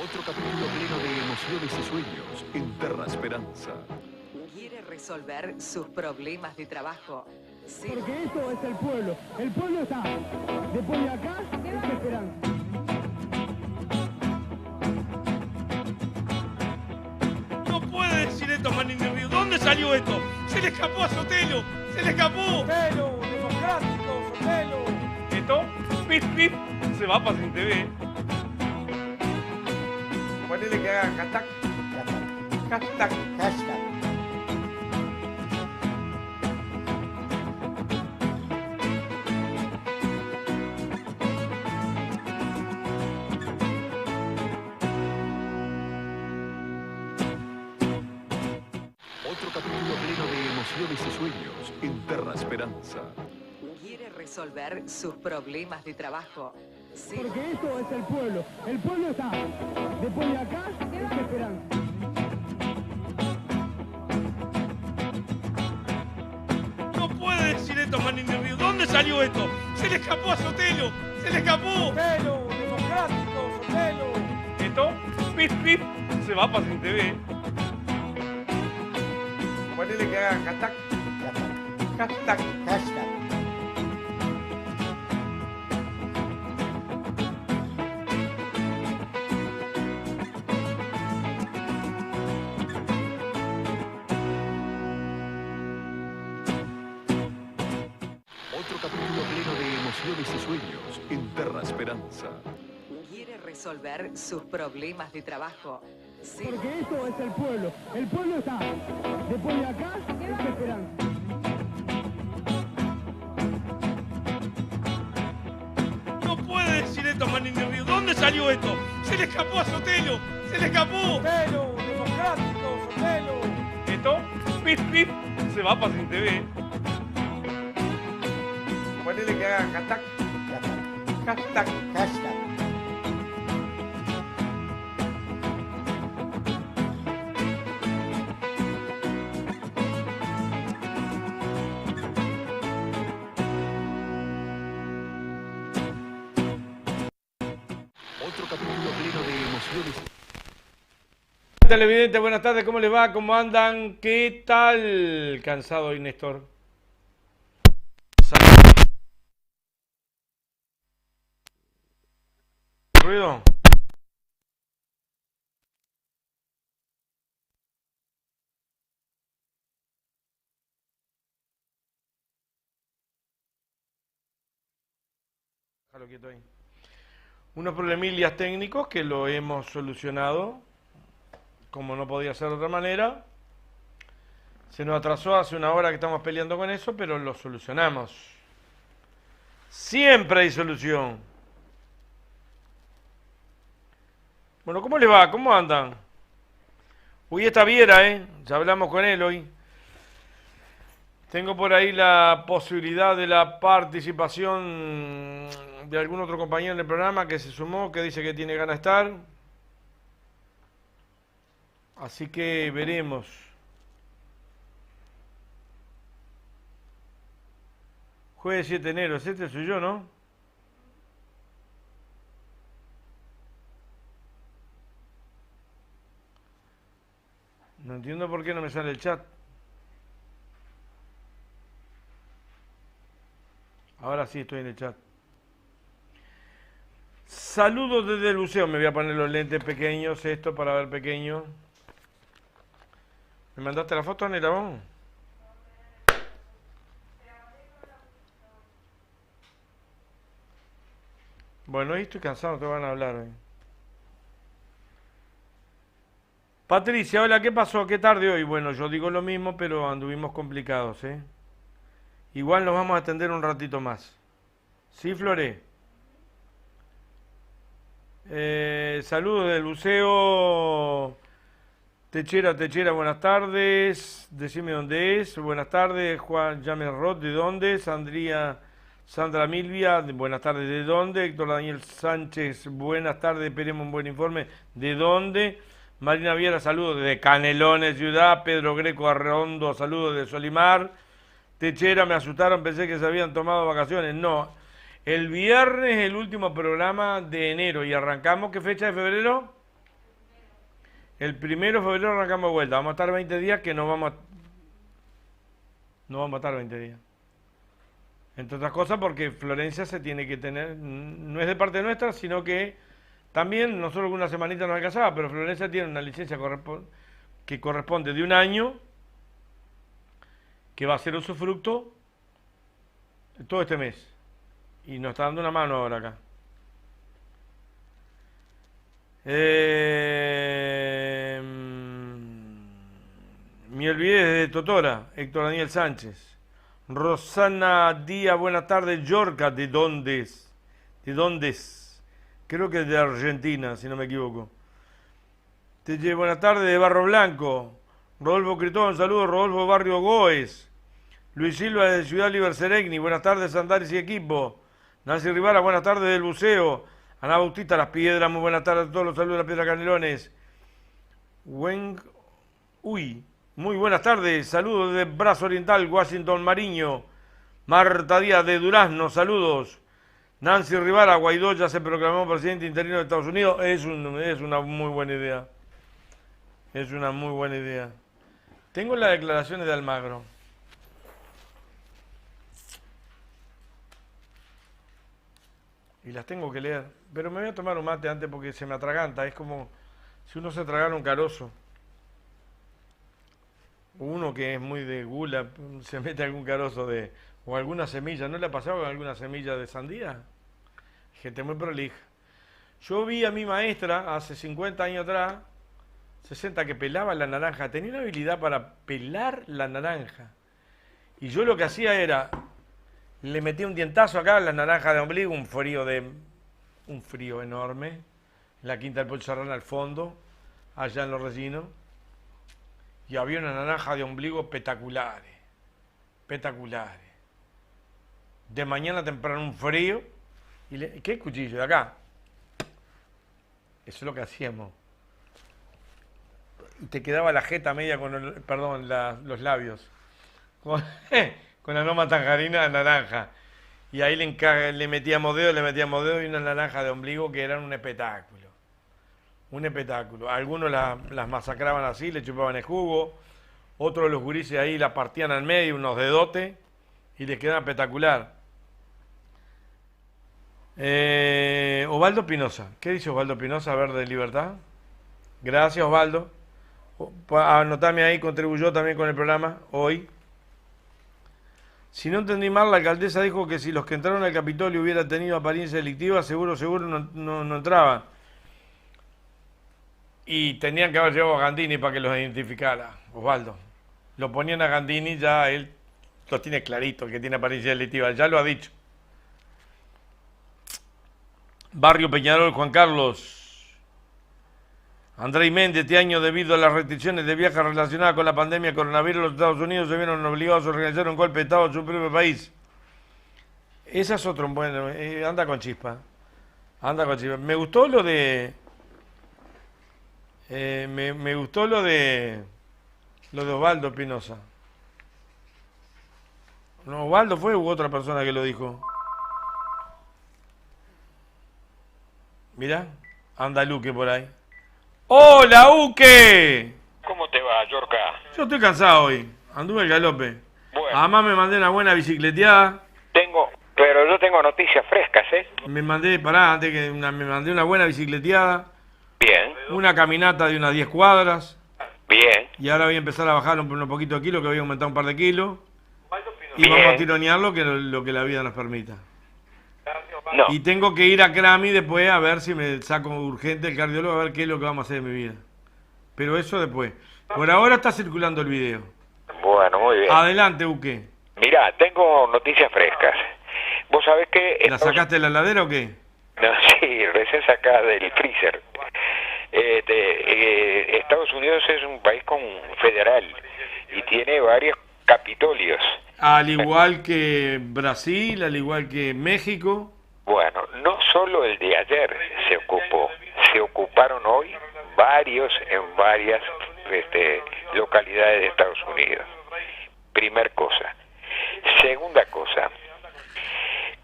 Otro capítulo pleno de emociones y sueños en Terra Esperanza. Quiere resolver sus problemas de trabajo. Sí. Porque esto es el pueblo. El pueblo está. Después de acá, es Esperanza. No puede decir esto, Manín del Río. ¿Dónde salió esto? Se le escapó a Sotelo. Se le escapó. Sotelo, democrático, Sotelo. Esto, pip, pip, se va para Sin TV. Ponele que hagan hashtag. Hashtag. Otro capítulo pleno de emociones y sueños en Terra Esperanza. Quiere resolver sus problemas de trabajo. Sí. Porque esto es el pueblo. El pueblo está. Después de acá, es Esperanza. No puede decir esto, Manín del Río. ¿Dónde salió esto? Se le escapó a Sotelo. Se le escapó. Sotelo, democrático, Sotelo. Esto, pip, pip, se va para Sin TV. Ponele que hagan hashtag. Hashtag. Otro capítulo pleno de emociones y sueños en Terra Esperanza. Quiere resolver sus problemas de trabajo. Sí. Porque esto es el pueblo. El pueblo está. Después de acá, es Esperanza. No puede decir esto, Manín del Río. ¿Dónde salió esto? Se le escapó a Sotelo. Se le escapó. Sotelo, democrático, Sotelo. Esto, pip, pip, se va para Sin TV. Ponele que hagan hashtag. Hashtag. Otro capítulo pleno de emociones. Televidente, buenas tardes, ¿cómo les va? ¿Cómo andan? ¿Qué tal? Cansado hoy, Néstor. ¿Ruido? Déjalo quieto ahí. Unos problemillas técnicos que lo hemos solucionado, como no podía ser de otra manera. Se nos atrasó hace una hora que estamos peleando con eso, pero lo solucionamos. Siempre hay solución. Bueno, ¿cómo les va? ¿Cómo andan? Hoy está Viera, ya hablamos con él hoy. Tengo por ahí la posibilidad de la participación de algún otro compañero en el programa que se sumó, que dice que tiene ganas de estar. Así que veremos. Jueves 7 de enero, este soy yo, ¿no? No entiendo por qué no me sale el chat. Ahora sí estoy en el chat. Saludos desde el buceo. Me voy a poner los lentes pequeños, esto para ver pequeño. ¿Me mandaste la foto, Anela, vos? Bueno, hoy estoy cansado, te van a hablar hoy. Patricia, hola, ¿qué pasó? ¿Qué tarde hoy? Bueno, yo digo lo mismo, pero anduvimos complicados, ¿eh? Igual nos vamos a atender un ratito más. ¿Sí, Flore? Saludos del buceo. Techera, buenas tardes. Decime dónde es. Buenas tardes, Juan James Roth, ¿de dónde? Sandra Milvia, buenas tardes, ¿de dónde? Héctor Daniel Sánchez, buenas tardes, esperemos un buen informe, ¿de dónde? Marina Viera, saludos desde Canelones, Ciudad. Pedro Greco Arredondo, saludos de Solimar. Techera, me asustaron, pensé que se habían tomado vacaciones. No, el viernes el último programa de enero y arrancamos, ¿qué fecha de febrero? El 1 de febrero arrancamos de vuelta. Vamos a estar 20 días que no vamos a estar 20 días. Entre otras cosas porque Florencia se tiene que tener, no es de parte nuestra, sino que también, no solo que una semanita nos alcanzaba, pero Florencia tiene una licencia que corresponde de 1 año, que va a ser usufructo todo este mes. Y nos está dando una mano ahora acá. Me olvidé de Totora, Héctor Daniel Sánchez. Rosana Díaz, buenas tardes. Yorca, ¿de dónde es? ¿De dónde es? Creo que es de Argentina, si no me equivoco. Buenas tardes, de Barro Blanco. Rodolfo Cretón, saludos. Rodolfo Barrio Goes. Luis Silva de Ciudad Liber Seregni, buenas tardes, Andares y equipo. Nancy Rivara, buenas tardes del buceo. Ana Bautista, Las Piedras, muy buenas tardes a todos, los saludos de Las Piedras Canelones. Muy buenas tardes, saludos de Brazo Oriental, Washington Mariño. Marta Díaz de Durazno, saludos. Nancy Rivara, Guaidó ya se proclamó presidente interino de Estados Unidos, es una muy buena idea. Es una muy buena idea. Tengo las declaraciones de Almagro. Y las tengo que leer, pero me voy a tomar un mate antes porque se me atraganta, es como si uno se tragara un carozo. Uno que es muy de gula, se mete algún carozo o alguna semilla, ¿no le ha pasado con alguna semilla de sandía? Gente muy prolija. Yo vi a mi maestra hace 50 años atrás, 60, que pelaba la naranja, tenía una habilidad para pelar la naranja. Y yo lo que hacía era... Le metí un dientazo acá a las naranjas de ombligo, un frío enorme, en la Quinta del Pollo Serrano al fondo, allá en Los Rellinos, y había una naranja de ombligo espectaculares, espectaculares. De mañana temprano un frío, ¿qué cuchillo de acá? Eso es lo que hacíamos. Y te quedaba la jeta media con, los labios. Con aroma tangerina de naranja. Y ahí le metíamos dedo y una naranja de ombligo que eran un espectáculo. Un espectáculo. Algunos las masacraban así, le chupaban el jugo. Otros de los gurises ahí la partían al medio, unos dedotes, y les quedaba espectacular. Osvaldo Pinoza. ¿Qué dice Osvaldo Pinoza? A ver, de Libertad. Gracias, Osvaldo. Anotame ahí, contribuyó también con el programa hoy. Si no entendí mal, la alcaldesa dijo que si los que entraron al Capitolio hubieran tenido apariencia delictiva, seguro no entraban. Y tenían que haber llevado a Gandini para que los identificara, Osvaldo. Lo ponían a Gandini, ya él lo tiene clarito, que tiene apariencia delictiva, ya lo ha dicho. Barrio Peñarol, Juan Carlos. Andrés Méndez, este año, debido a las restricciones de viaje relacionadas con la pandemia coronavirus, los Estados Unidos se vieron obligados a organizar un golpe de Estado en su propio país. Esa es otro, bueno, anda con chispa. Anda con chispa. Me gustó lo de... me gustó lo de Osvaldo Pinoza. ¿No, Osvaldo fue u otra persona que lo dijo? Mirá, anda Luque por ahí. ¡Hola, Uke! ¿Cómo te va, Yorca? Yo estoy cansado hoy. Anduve el galope. Bueno. Además me mandé una buena bicicleteada. Pero yo tengo noticias frescas, ¿eh? Me mandé una buena bicicleteada. Bien. Una caminata de unas 10 cuadras. Bien. Y ahora voy a empezar a bajar un poquito de kilos, que voy a aumentar un par de kilos. Y Bien. vamos a tironear lo que la vida nos permita. No. Y tengo que ir a Crami después a ver si me saco urgente el cardiólogo, a ver qué es lo que vamos a hacer en mi vida. Pero eso después. Por ahora está circulando el video. Bueno, muy bien. Adelante, Uke. Mirá, tengo noticias frescas. Vos sabés que... ¿La sacaste de la heladera o qué? No, sí, recién sacada del freezer. Estados Unidos es un país federal y tiene varios capitolios. Al igual que Brasil, al igual que México. Bueno, no solo el de ayer se ocuparon hoy varios en varias localidades de Estados Unidos. Primer cosa. Segunda cosa,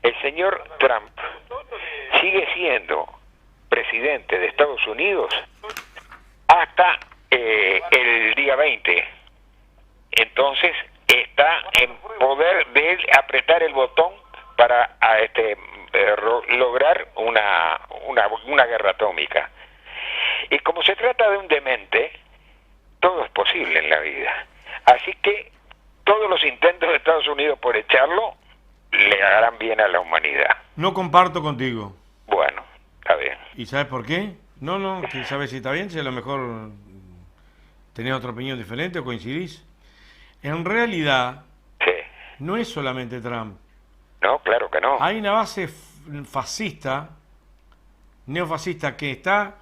el señor Trump sigue siendo presidente de Estados Unidos hasta el día 20. Entonces está en poder de él apretar el botón para lograr una guerra atómica. Y como se trata de un demente, todo es posible en la vida. Así que todos los intentos de Estados Unidos por echarlo le harán bien a la humanidad. No comparto contigo. Bueno, está bien. ¿Y sabes por qué? No, que sabes si está bien, si a lo mejor tenés otra opinión diferente o coincidís. En realidad, Sí. no es solamente Trump. No, claro que no. Hay una base fascista, neofascista, que está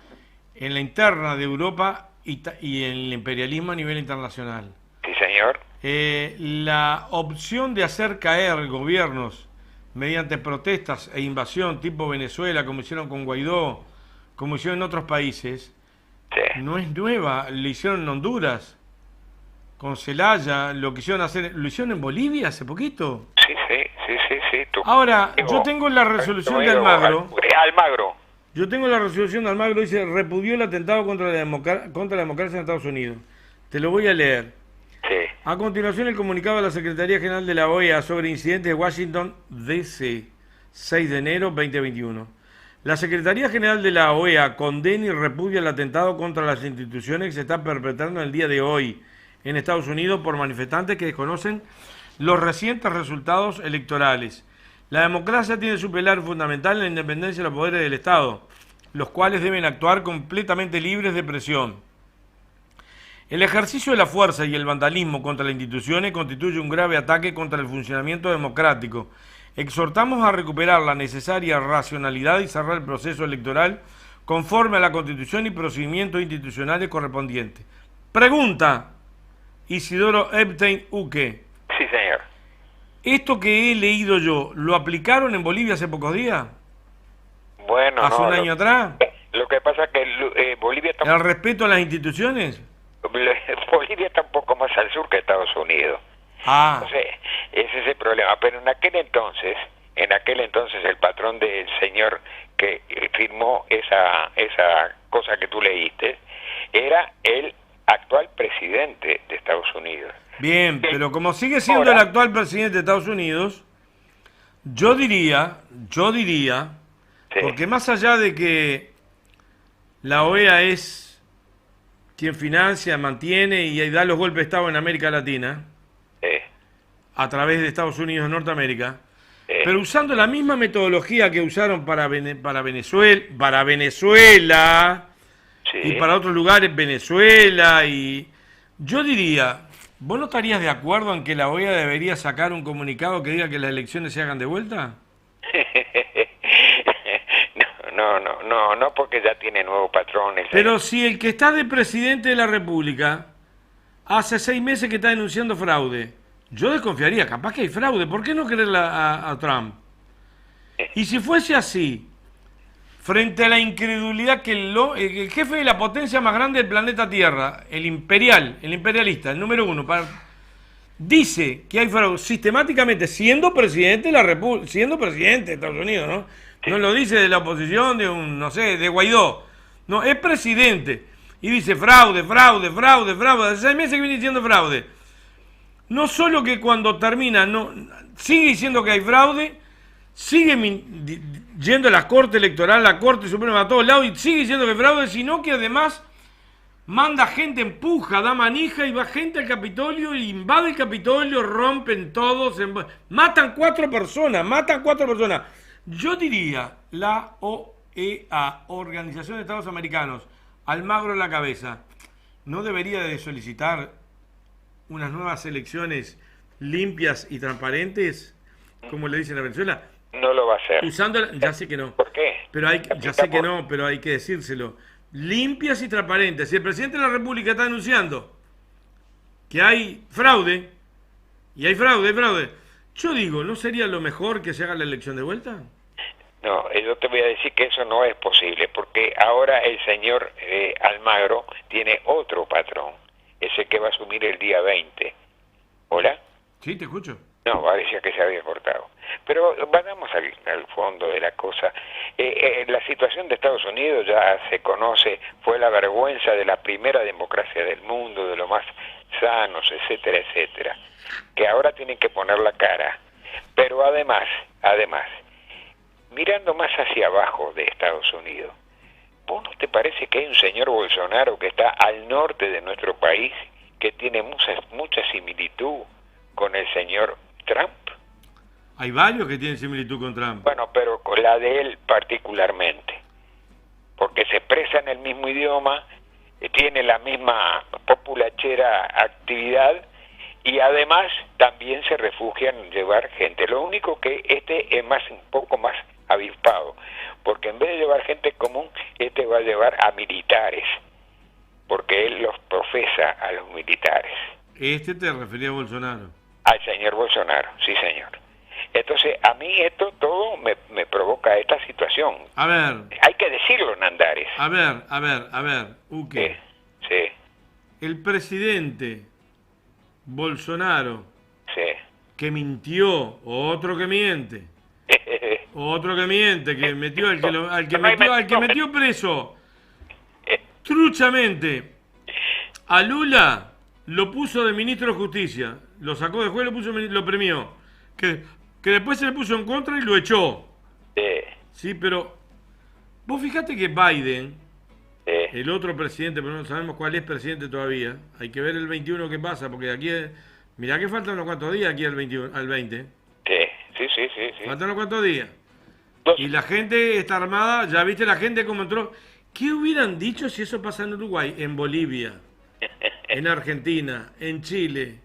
en la interna de Europa y en el imperialismo a nivel internacional. Sí, señor. La opción de hacer caer gobiernos mediante protestas e invasión tipo Venezuela, como hicieron con Guaidó, como hicieron en otros países, Sí. no es nueva. Lo hicieron en Honduras, con Zelaya, lo quisieron hacer, lo hicieron en Bolivia hace poquito. Sí. Ahora, yo tengo la resolución de Almagro. Almagro. Yo tengo la resolución de Almagro, dice, repudió el atentado contra la democracia en Estados Unidos. Te lo voy a leer. Sí. A continuación, el comunicado de la Secretaría General de la OEA sobre incidentes de Washington, D.C., 6 de enero 2021. La Secretaría General de la OEA condena y repudia el atentado contra las instituciones que se está perpetrando en el día de hoy en Estados Unidos por manifestantes que desconocen los recientes resultados electorales. La democracia tiene su pilar fundamental en la independencia de los poderes del Estado, los cuales deben actuar completamente libres de presión. El ejercicio de la fuerza y el vandalismo contra las instituciones constituye un grave ataque contra el funcionamiento democrático. Exhortamos a recuperar la necesaria racionalidad y cerrar el proceso electoral conforme a la Constitución y procedimientos institucionales correspondientes. Pregunta, Isidoro Epstein Uque. Sí, señor. ¿Esto que he leído yo, lo aplicaron en Bolivia hace pocos días? Bueno, ¿Hace un año atrás? Lo que pasa es que Bolivia está... ¿El respeto a las instituciones? Bolivia está un poco más al sur que Estados Unidos. Ah. Entonces, ese es el problema. Pero en aquel entonces el patrón del señor que firmó esa cosa que tú leíste era el actual presidente de Estados Unidos. Bien, pero como sigue siendo el actual presidente de Estados Unidos, yo diría, Sí. porque más allá de que la OEA es quien financia, mantiene y da los golpes de Estado en América Latina, a través de Estados Unidos de Norteamérica, pero usando la misma metodología que usaron para Venezuela Sí. y para otros lugares, Venezuela, y yo diría, ¿vos no estarías de acuerdo en que la OEA debería sacar un comunicado que diga que las elecciones se hagan de vuelta? No, porque ya tiene nuevos patrones. Pero si el que está de presidente de la República hace 6 meses que está denunciando fraude, yo desconfiaría, capaz que hay fraude, ¿por qué no creerle a Trump? Y si fuese así, frente a la incredulidad que el jefe de la potencia más grande del planeta Tierra, el imperialista, el número 1, dice que hay fraude sistemáticamente, siendo presidente de la República, siendo presidente de Estados Unidos, ¿no? No lo dice de la oposición, de Guaidó. No, es presidente. Y dice fraude. Hace 6 meses que viene diciendo fraude. No solo que cuando termina, sigue diciendo que hay fraude, sigue yendo a la Corte Electoral, la Corte Suprema, a todos lados, y sigue diciendo que hay fraude, sino que además manda gente, empuja, da manija y va gente al Capitolio, y invade el Capitolio, rompen todos, matan 4 personas. Yo diría, la OEA, Organización de Estados Americanos, Almagro en la cabeza, ¿no debería de solicitar unas nuevas elecciones limpias y transparentes, como le dicen a Venezuela? No lo va a hacer. Ya sé que no. ¿Por qué? Ya sé que no, pero hay que decírselo. Limpias y transparentes. Si el presidente de la República está denunciando que hay fraude, y hay fraude, yo digo, ¿no sería lo mejor que se haga la elección de vuelta? No, yo te voy a decir que eso no es posible, porque ahora el señor Almagro tiene otro patrón, ese que va a asumir el día 20. ¿Hola? Sí, te escucho. No, parecía que se había cortado. Pero vayamos al fondo de la cosa. La situación de Estados Unidos ya se conoce, fue la vergüenza de la primera democracia del mundo, de lo más sanos, etcétera, etcétera, que ahora tienen que poner la cara. Pero además, mirando más hacia abajo de Estados Unidos, ¿vos no te parece que hay un señor Bolsonaro que está al norte de nuestro país, que tiene mucha similitud con el señor Trump? Hay varios que tienen similitud con Trump. Bueno, pero con la de él particularmente, porque se expresa en el mismo idioma, tiene la misma populachera actividad y además también se refugia en llevar gente. Lo único que este es un poco más avispado, porque en vez de llevar gente común, este va a llevar a militares, porque él los profesa a los militares. Este te refería a Bolsonaro. Al señor Bolsonaro, sí señor. Entonces, a mí esto todo me provoca esta situación. A ver. Hay que decirlo en Andares. A ver, Uke. Sí. El presidente Bolsonaro, Sí. que mintió, otro que miente, que metió al que metió preso truchamente a Lula, lo puso de ministro de Justicia, lo sacó de juez, lo premió, que después se le puso en contra y lo echó. Sí, pero vos fijate que Biden, el otro presidente, pero no sabemos cuál es presidente todavía, hay que ver el 21 qué pasa, porque de aquí, mirá que faltan unos cuantos días aquí al 20. Sí. Faltan unos cuantos días. Y la gente está armada, ya viste la gente cómo entró. ¿Qué hubieran dicho si eso pasa en Uruguay, en Bolivia, en Argentina, en Chile,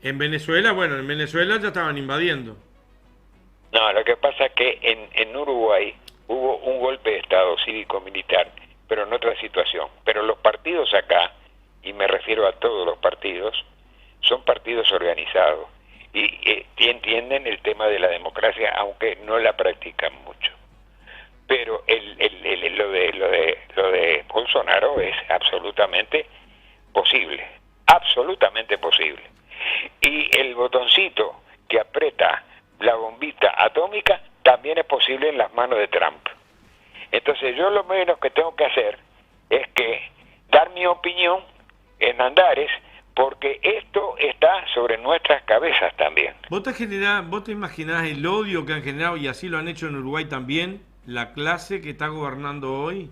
en Venezuela? Bueno, en Venezuela ya estaban invadiendo. No, lo que pasa es que en Uruguay hubo un golpe de Estado cívico-militar, pero en otra situación. Pero los partidos acá, y me refiero a todos los partidos, son partidos organizados y entienden el tema de la democracia, aunque no la practican mucho. Pero lo de Bolsonaro es absolutamente posible, y el botoncito que aprieta la bombita atómica también es posible en las manos de Trump. Entonces yo lo menos que tengo que hacer es que dar mi opinión en Andares, porque esto está sobre nuestras cabezas también. ¿Vos te imaginás el odio que han generado, y así lo han hecho en Uruguay también, la clase que está gobernando hoy?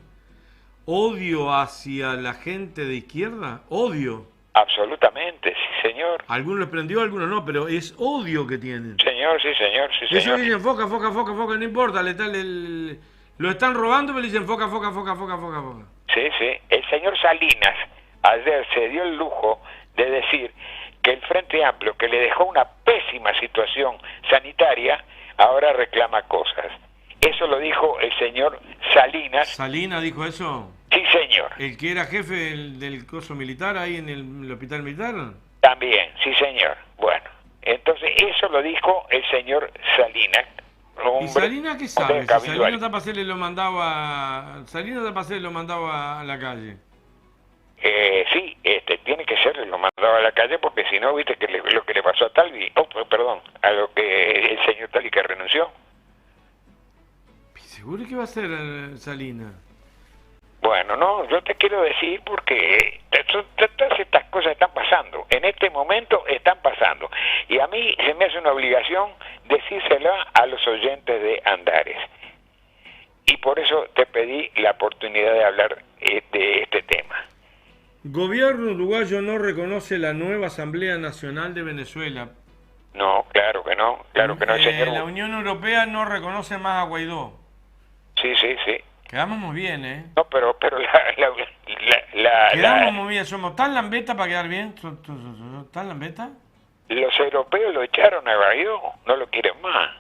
¿Odio hacia la gente de izquierda? ¿Odio? Absolutamente, sí señor. Algunos les prendió, algunos no, pero es odio que tienen. Señor, sí señor, sí señor. Ellos dicen foca, no importa, lo están robando, pero le dicen foca. Sí. El señor Salinas ayer se dio el lujo de decir que el Frente Amplio, que le dejó una pésima situación sanitaria, ahora reclama cosas. Eso lo dijo el señor Salinas. ¿Salinas dijo eso? Sí, señor. ¿El que era jefe del coso militar ahí en el hospital militar? También, sí, señor. Bueno, entonces eso lo dijo el señor Salinas. ¿Y Salinas qué sabe? Si Salinas Tapacele lo mandaba a la calle. Sí, tiene que ser, lo mandaba a la calle, porque si no, viste que lo que le pasó a Talvi, a lo que el señor Talvi que renunció. ¿Seguro que va a ser Salinas? Bueno, no, yo te quiero decir porque todas estas cosas están pasando, en este momento están pasando, y a mí se me hace una obligación decírsela a los oyentes de Andares, y por eso te pedí la oportunidad de hablar de este tema. Gobierno uruguayo no reconoce la nueva Asamblea Nacional de Venezuela. No, claro que no, señor. La Unión Europea no reconoce más a Guaidó. Sí. Quedamos muy bien, ¿eh? No, pero quedamos muy bien, somos tan lambetas para quedar bien, tan lambetas. Los europeos lo echaron a Guaidó, no lo quieren más.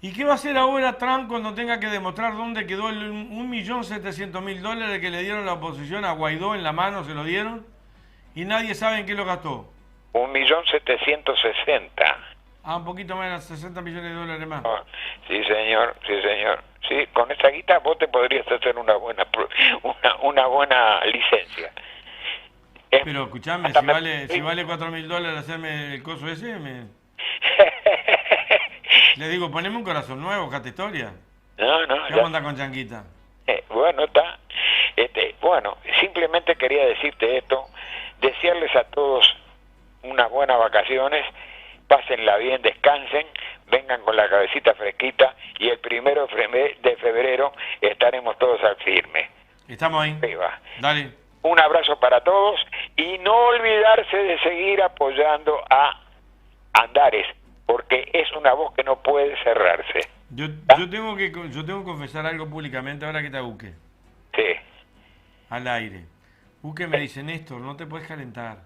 ¿Y qué va a hacer ahora Trump cuando tenga que demostrar dónde quedó el $1.700.000 que le dieron la oposición a Guaidó en la mano, se lo dieron? Y nadie sabe en qué lo gastó. 1.760.000. Un poquito menos, $60 millones más. Oh, sí, señor. Sí, con esa guita vos te podrías hacer una buena licencia. Pero escuchame, si vale $4.000 hacerme el coso ese, Le digo, poneme un corazón nuevo, Cata Historia. No, ¿Qué ya. onda con Changuita? Bueno, está. Bueno, simplemente quería decirte esto, desearles a todos unas buenas vacaciones, pásenla bien, descansen, vengan con la cabecita fresquita y el 1 de febrero estaremos todos al firme. Estamos ahí. Arriba. Dale. Un abrazo para todos y no olvidarse de seguir apoyando a Andares, porque es una voz que no puede cerrarse. Yo tengo que confesar algo públicamente ahora que te busque. Sí. Al aire. Uke me dice, Néstor, no te puedes calentar.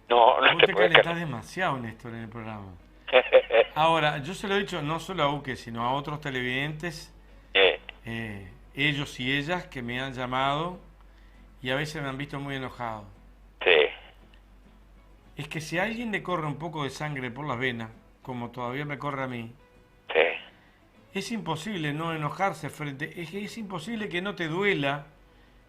No Vos te te puedes calentás demasiado, Néstor, en el programa. Ahora, yo se lo he dicho no solo a Uke, sino a otros televidentes, ellos y ellas que me han llamado y a veces me han visto muy enojado. Sí. Es que si a alguien le corre un poco de sangre por las venas, como todavía me corre a mí, Sí. es imposible no enojarse es imposible que no te duela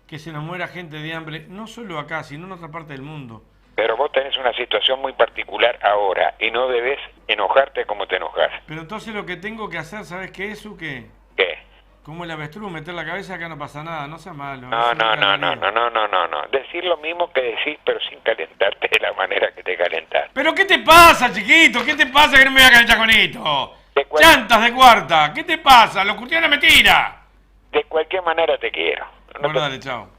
que se nos muera gente de hambre, no solo acá, sino en otra parte del mundo. Pero vos tenés una situación muy particular ahora y no debes enojarte como te enojas. Pero entonces lo que tengo que hacer, ¿sabes qué es, Uke? ¿Qué? Como el avestruz, meter la cabeza, acá no pasa nada, no sea malo. No. Decir lo mismo que decís, pero sin calentarte de la manera que te calentás. ¿Pero qué te pasa, chiquito? ¿Qué te pasa que no me voy a calentar con esto? cual- ¡Chantas de cuarta! ¿Qué te pasa? ¡Lo curtieron a mentira! De cualquier manera te quiero. No Bueno, te- dale, chao.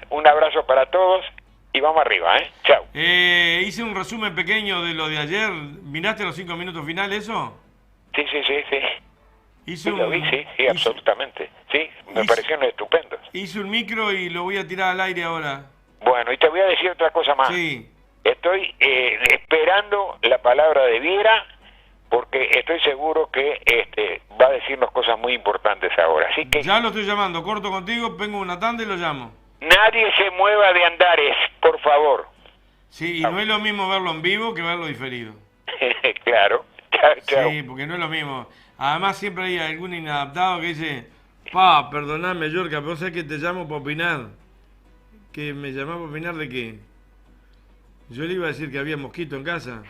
Un abrazo para todos y vamos arriba, ¿eh? Chao. Hice un resumen pequeño de lo de ayer. ¿Miraste los 5 minutos finales eso? Sí. Hice Sí, lo vi, sí, absolutamente. Sí, me hice- parecieron estupendos. Hice un micro y lo voy a tirar al aire ahora. Bueno, y te voy a decir otra cosa más. Sí. Estoy esperando la palabra de Viera porque estoy seguro que va a decirnos cosas muy importantes ahora. Así que Ya lo estoy llamando. Corto contigo, vengo una tanda y lo llamo. nadie se mueva de Andares, por favor. Sí, y no es lo mismo verlo en vivo que verlo diferido. Claro. Chao. Sí, porque no es lo mismo. Además siempre hay algún inadaptado que dice, perdoname, Yorka, pero sé que te llamo para opinar. ¿Que me llamás para opinar de qué? Yo le iba a decir que había mosquito en casa.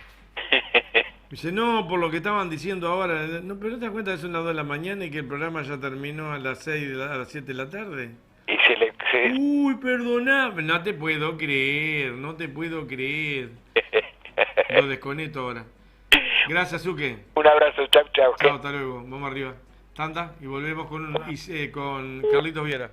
Dice, no, por lo que estaban diciendo ahora. No, pero no te das cuenta que son las 2 de la mañana y que el programa ya terminó a las 6, a las 7 de la tarde. Y Uy, perdoname. No te puedo creer. Lo desconecto ahora. Gracias, Uke. Un abrazo, chao. Chao, hasta luego. Vamos arriba. Tanda y volvemos con Carlitos Viera.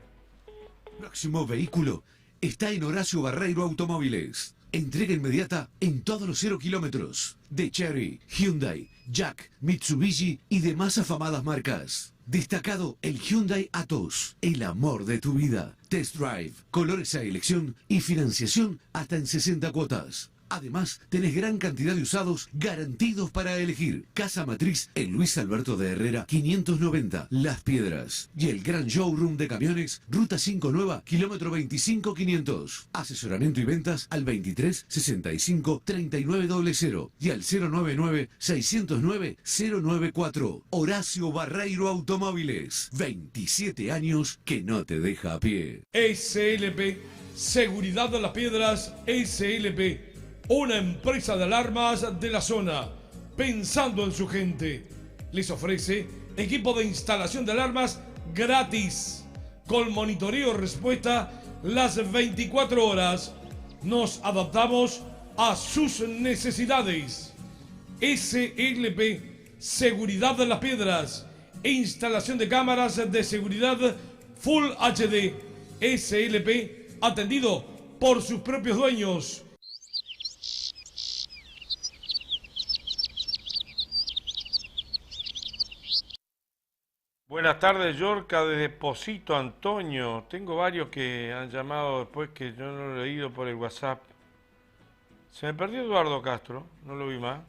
Próximo vehículo está en Horacio Barreiro Automóviles. Entrega inmediata en todos los 0 kilómetros de Chery, Hyundai, Jack, Mitsubishi y demás afamadas marcas. Destacado el Hyundai Atos, el amor de tu vida. Test Drive, colores a elección y financiación hasta en 60 cuotas. Además, tenés gran cantidad de usados garantidos para elegir. Casa Matriz en Luis Alberto de Herrera 590, Las Piedras. Y el gran showroom de camiones, Ruta 5 Nueva, kilómetro 25500. Asesoramiento y ventas al 23 65 3900 y al 099 609 094. Horacio Barreiro Automóviles. 27 años que no te deja a pie. SLP, Seguridad de las Piedras, SLP, una empresa de alarmas de la zona, pensando en su gente. Les ofrece equipo de instalación de alarmas gratis, con monitoreo y respuesta las 24 horas. Nos adaptamos a sus necesidades. SLP, Seguridad de las Piedras, instalación de cámaras de seguridad Full HD. SLP, atendido por sus propios dueños. Buenas tardes, Yorka, desde Posito, Antonio. Tengo varios que han llamado después que yo no lo he leído por el WhatsApp. Se me perdió Eduardo Castro, no lo vi más.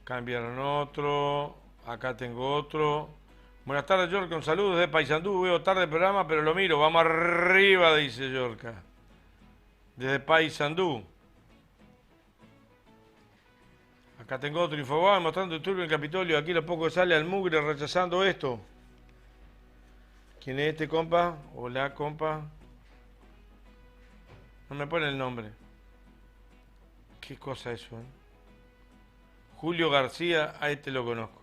Cambiaron otro, acá tengo otro. Buenas tardes, Yorka, un saludo desde Paysandú. Veo tarde el programa, pero lo miro. Vamos arriba, dice Yorka. Desde Paysandú. Acá tengo otro Infobae mostrando el turbio en Capitolio. Aquí lo poco que sale al mugre rechazando esto. ¿Quién es este, compa? Hola, compa. No me pone el nombre. ¿Qué cosa eso, Julio García, a este lo conozco.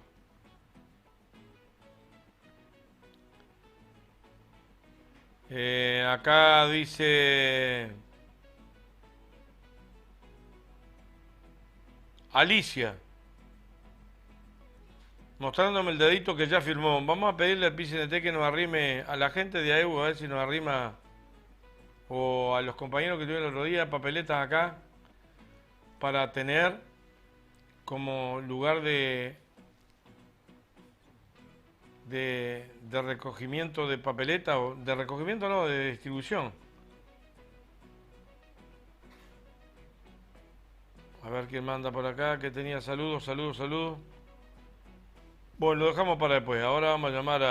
Acá dice Alicia, mostrándome el dedito que ya firmó. Vamos a pedirle al PCNT que nos arrime a la gente de AEU, a ver si nos arrima, o a los compañeros que tuvieron el otro día, papeletas acá, para tener como lugar de recogimiento de papeleta, o de recogimiento no, de distribución. A ver quién manda por acá, que tenía saludos. Bueno, lo dejamos para después. Ahora vamos a llamar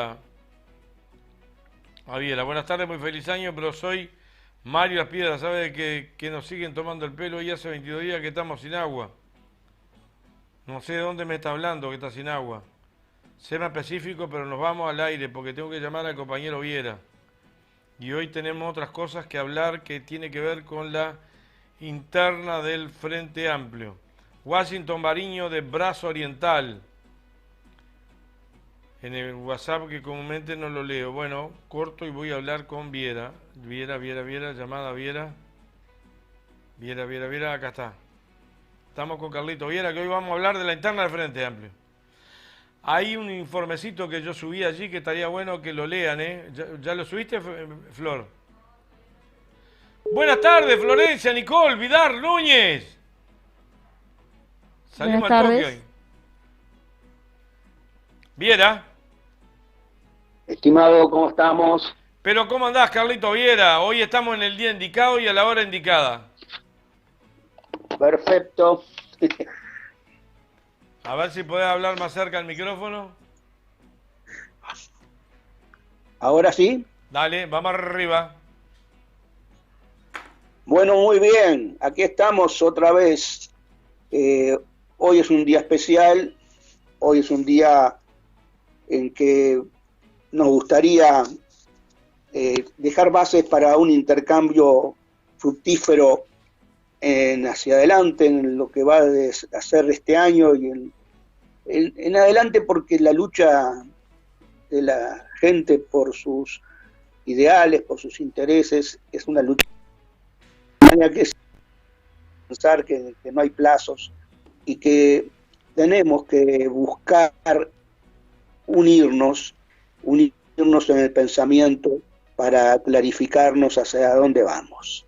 a Viera. Buenas tardes, muy feliz año, pero soy Mario Las Piedras. ¿Sabe de que nos siguen tomando el pelo y hace 22 días que estamos sin agua? No sé de dónde me está hablando que está sin agua. Sé más específico, pero nos vamos al aire porque tengo que llamar al compañero Viera. Y hoy tenemos otras cosas que hablar que tiene que ver con la interna del Frente Amplio. Washington Bariño de Brazo Oriental. En el WhatsApp que comúnmente no lo leo. Bueno, corto y voy a hablar con Viera. Viera, llamada Viera. Viera, acá está. Estamos con Carlito Viera, que hoy vamos a hablar de la interna del Frente Amplio. Hay un informecito que yo subí allí que estaría bueno que lo lean, ¿eh? ¿Ya lo subiste, Flor? Buenas tardes, Florencia, Nicole, Vidar, Núñez. Salimos al toque hoy. Viera. Estimado, ¿cómo estamos? Pero ¿cómo andás, Carlito Viera? Hoy estamos en el día indicado y a la hora indicada. Perfecto. A ver si podés hablar más cerca al micrófono. ¿Ahora sí? Dale, vamos arriba. Bueno, muy bien. Aquí estamos otra vez. Hoy es un día especial. Hoy es un día en que nos gustaría dejar bases para un intercambio fructífero hacia adelante, en lo que va a hacer este año y en adelante, porque la lucha de la gente por sus ideales, por sus intereses, es una lucha que es pensar que no hay plazos y que tenemos que buscar unirnos en el pensamiento para clarificarnos hacia dónde vamos.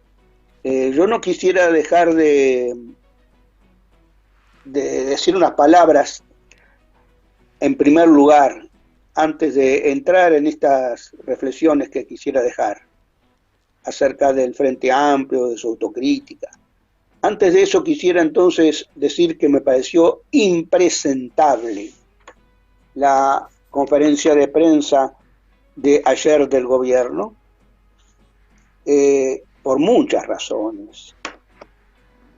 Yo no quisiera dejar de decir unas palabras en primer lugar, antes de entrar en estas reflexiones que quisiera dejar acerca del Frente Amplio, de su autocrítica. Antes de eso quisiera entonces decir que me pareció impresentable la conferencia de prensa de ayer del gobierno, por muchas razones.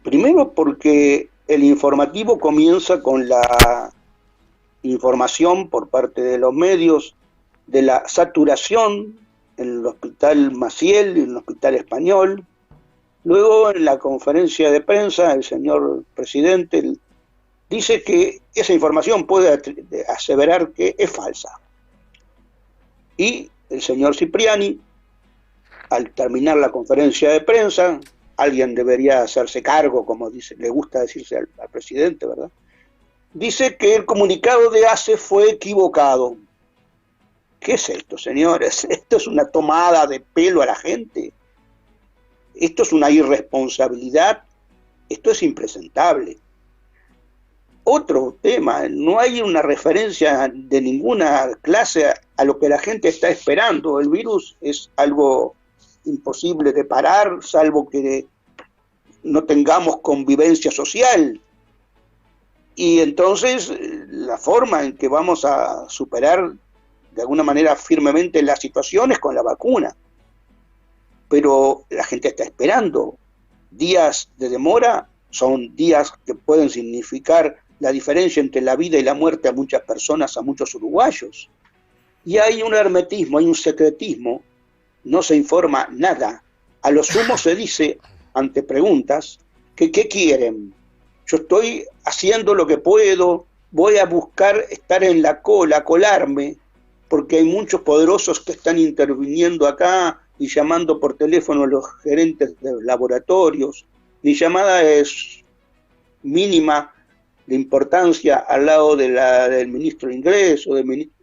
Primero, porque el informativo comienza con la información por parte de los medios de la saturación en el Hospital Maciel y en el Hospital Español. Luego, en la conferencia de prensa, el señor presidente dice que esa información puede aseverar que es falsa. Y el señor Cipriani, al terminar la conferencia de prensa, alguien debería hacerse cargo, como le gusta decirse al presidente, ¿verdad? Dice que el comunicado de ACE fue equivocado. ¿Qué es esto, señores? ¿Esto es una tomada de pelo a la gente? ¿Esto es una irresponsabilidad? Esto es impresentable. Otro tema, no hay una referencia de ninguna clase a lo que la gente está esperando. El virus es algo imposible de parar, salvo que no tengamos convivencia social. Y entonces la forma en que vamos a superar de alguna manera firmemente la situación es con la vacuna. Pero la gente está esperando. Días de demora son días que pueden significar la diferencia entre la vida y la muerte a muchas personas, a muchos uruguayos. Y hay un hermetismo, hay un secretismo, no se informa nada. A lo sumo se dice, ante preguntas, que ¿qué quieren? yo estoy haciendo lo que puedo, voy a buscar estar en la cola, colarme, porque hay muchos poderosos que están interviniendo acá y llamando por teléfono a los gerentes de laboratorios. Mi llamada es mínima de importancia al lado de del ministro de Ingreso.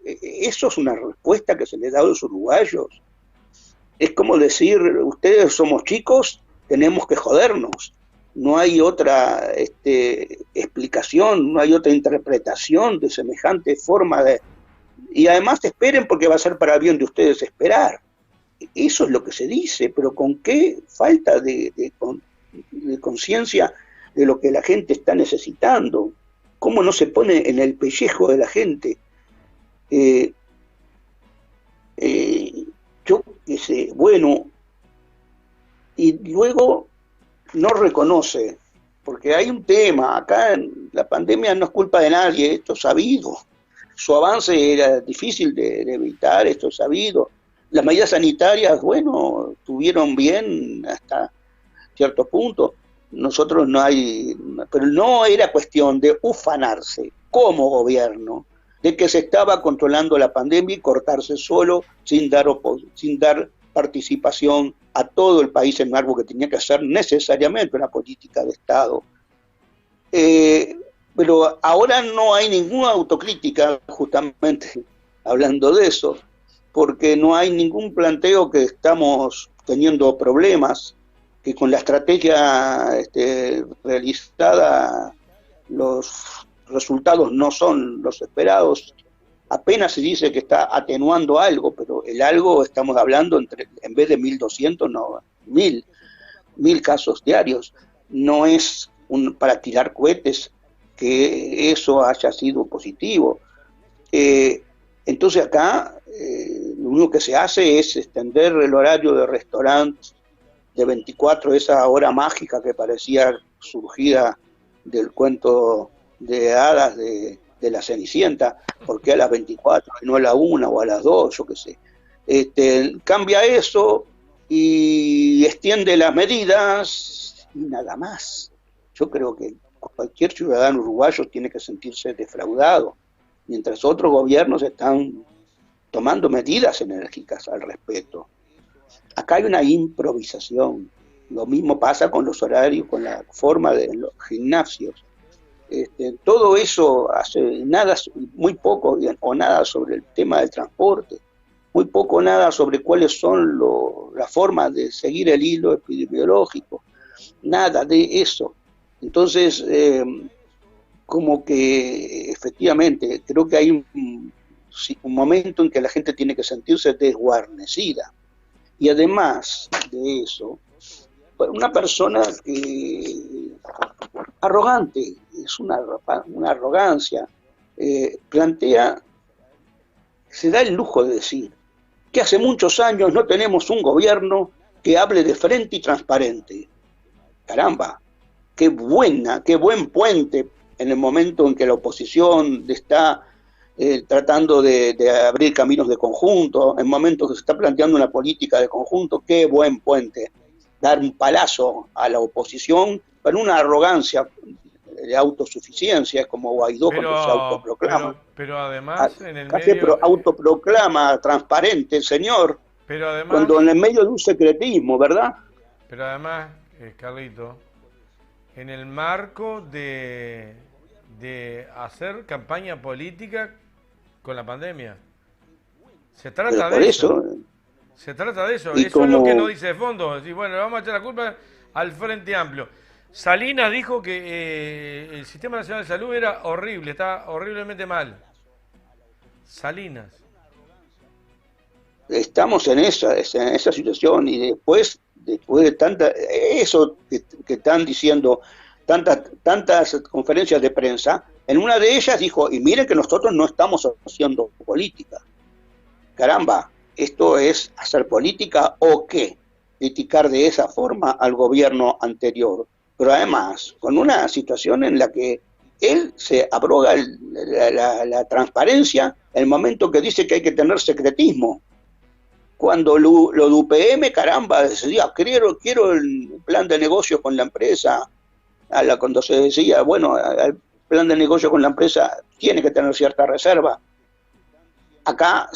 Eso es una respuesta que se le da a los uruguayos. Es como decir, ustedes somos chicos, tenemos que jodernos. No hay otra explicación, no hay otra interpretación de semejante forma de... Y además esperen porque va a ser para el bien de ustedes esperar. Eso es lo que se dice, pero con qué falta de conciencia de lo que la gente está necesitando. ¿Cómo no se pone en el pellejo de la gente? Yo qué sé, bueno, y luego no reconoce, porque hay un tema, acá la pandemia no es culpa de nadie, esto es sabido. Su avance era difícil de evitar, esto es sabido. Las medidas sanitarias, bueno, estuvieron bien hasta cierto punto. Nosotros pero no era cuestión de ufanarse como gobierno, de que se estaba controlando la pandemia y cortarse solo sin dar participación a todo el país en algo que tenía que ser necesariamente una política de Estado. Pero ahora no hay ninguna autocrítica, justamente hablando de eso, porque no hay ningún planteo que estamos teniendo problemas, que con la estrategia realizada los resultados no son los esperados. Apenas se dice que está atenuando algo, pero el algo estamos hablando en vez de 1.200, no, 1.000 casos diarios. No es para tirar cohetes que eso haya sido positivo. Entonces acá lo único que se hace es extender el horario de restaurantes de 24, esa hora mágica que parecía surgida del cuento de hadas de la Cenicienta, porque a las 24 y no a la 1 o a las 2, yo qué sé. Cambia eso y extiende las medidas y nada más. Yo creo que cualquier ciudadano uruguayo tiene que sentirse defraudado, mientras otros gobiernos están tomando medidas enérgicas al respecto. Acá hay una improvisación. Lo mismo pasa con los horarios, con la forma de los gimnasios. Todo eso hace nada, muy poco o nada sobre el tema del transporte, muy poco o nada sobre cuáles son las formas de seguir el hilo epidemiológico, nada de eso. Entonces, como que efectivamente creo que hay un momento en que la gente tiene que sentirse desguarnecida. Y además de eso, una persona arrogante, es una arrogancia, se da el lujo de decir que hace muchos años no tenemos un gobierno que hable de frente y transparente. Caramba, qué buen puente en el momento en que la oposición está tratando de abrir caminos de conjunto, en momentos que se está planteando una política de conjunto, qué buen puente. Dar un palazo a la oposición para una arrogancia de autosuficiencia, como Guaidó cuando se autoproclama. Pero además, en el medio... autoproclama transparente, señor, pero además, cuando en el medio de un secretismo, ¿verdad? Pero además, Carlito, en el marco de hacer campaña política con la pandemia. Se trata de eso. Se trata de eso. Eso es lo que no dice de fondo. Decir, bueno, le vamos a echar la culpa al Frente Amplio. Salinas dijo que el Sistema Nacional de Salud era horrible, estaba horriblemente mal. Salinas. Estamos en esa situación y después de tanta... Eso que están diciendo, tantas conferencias de prensa, en una de ellas dijo, y miren que nosotros no estamos haciendo política. Caramba, ¿esto es hacer política o qué? Criticar de esa forma al gobierno anterior. Pero además, con una situación en la que él se abroga la transparencia en el momento que dice que hay que tener secretismo. Cuando lo de UPM, caramba, decía, quiero el plan de negocios con la empresa, cuando se decía, bueno, el plan de negocio con la empresa tiene que tener cierta reserva. Acá,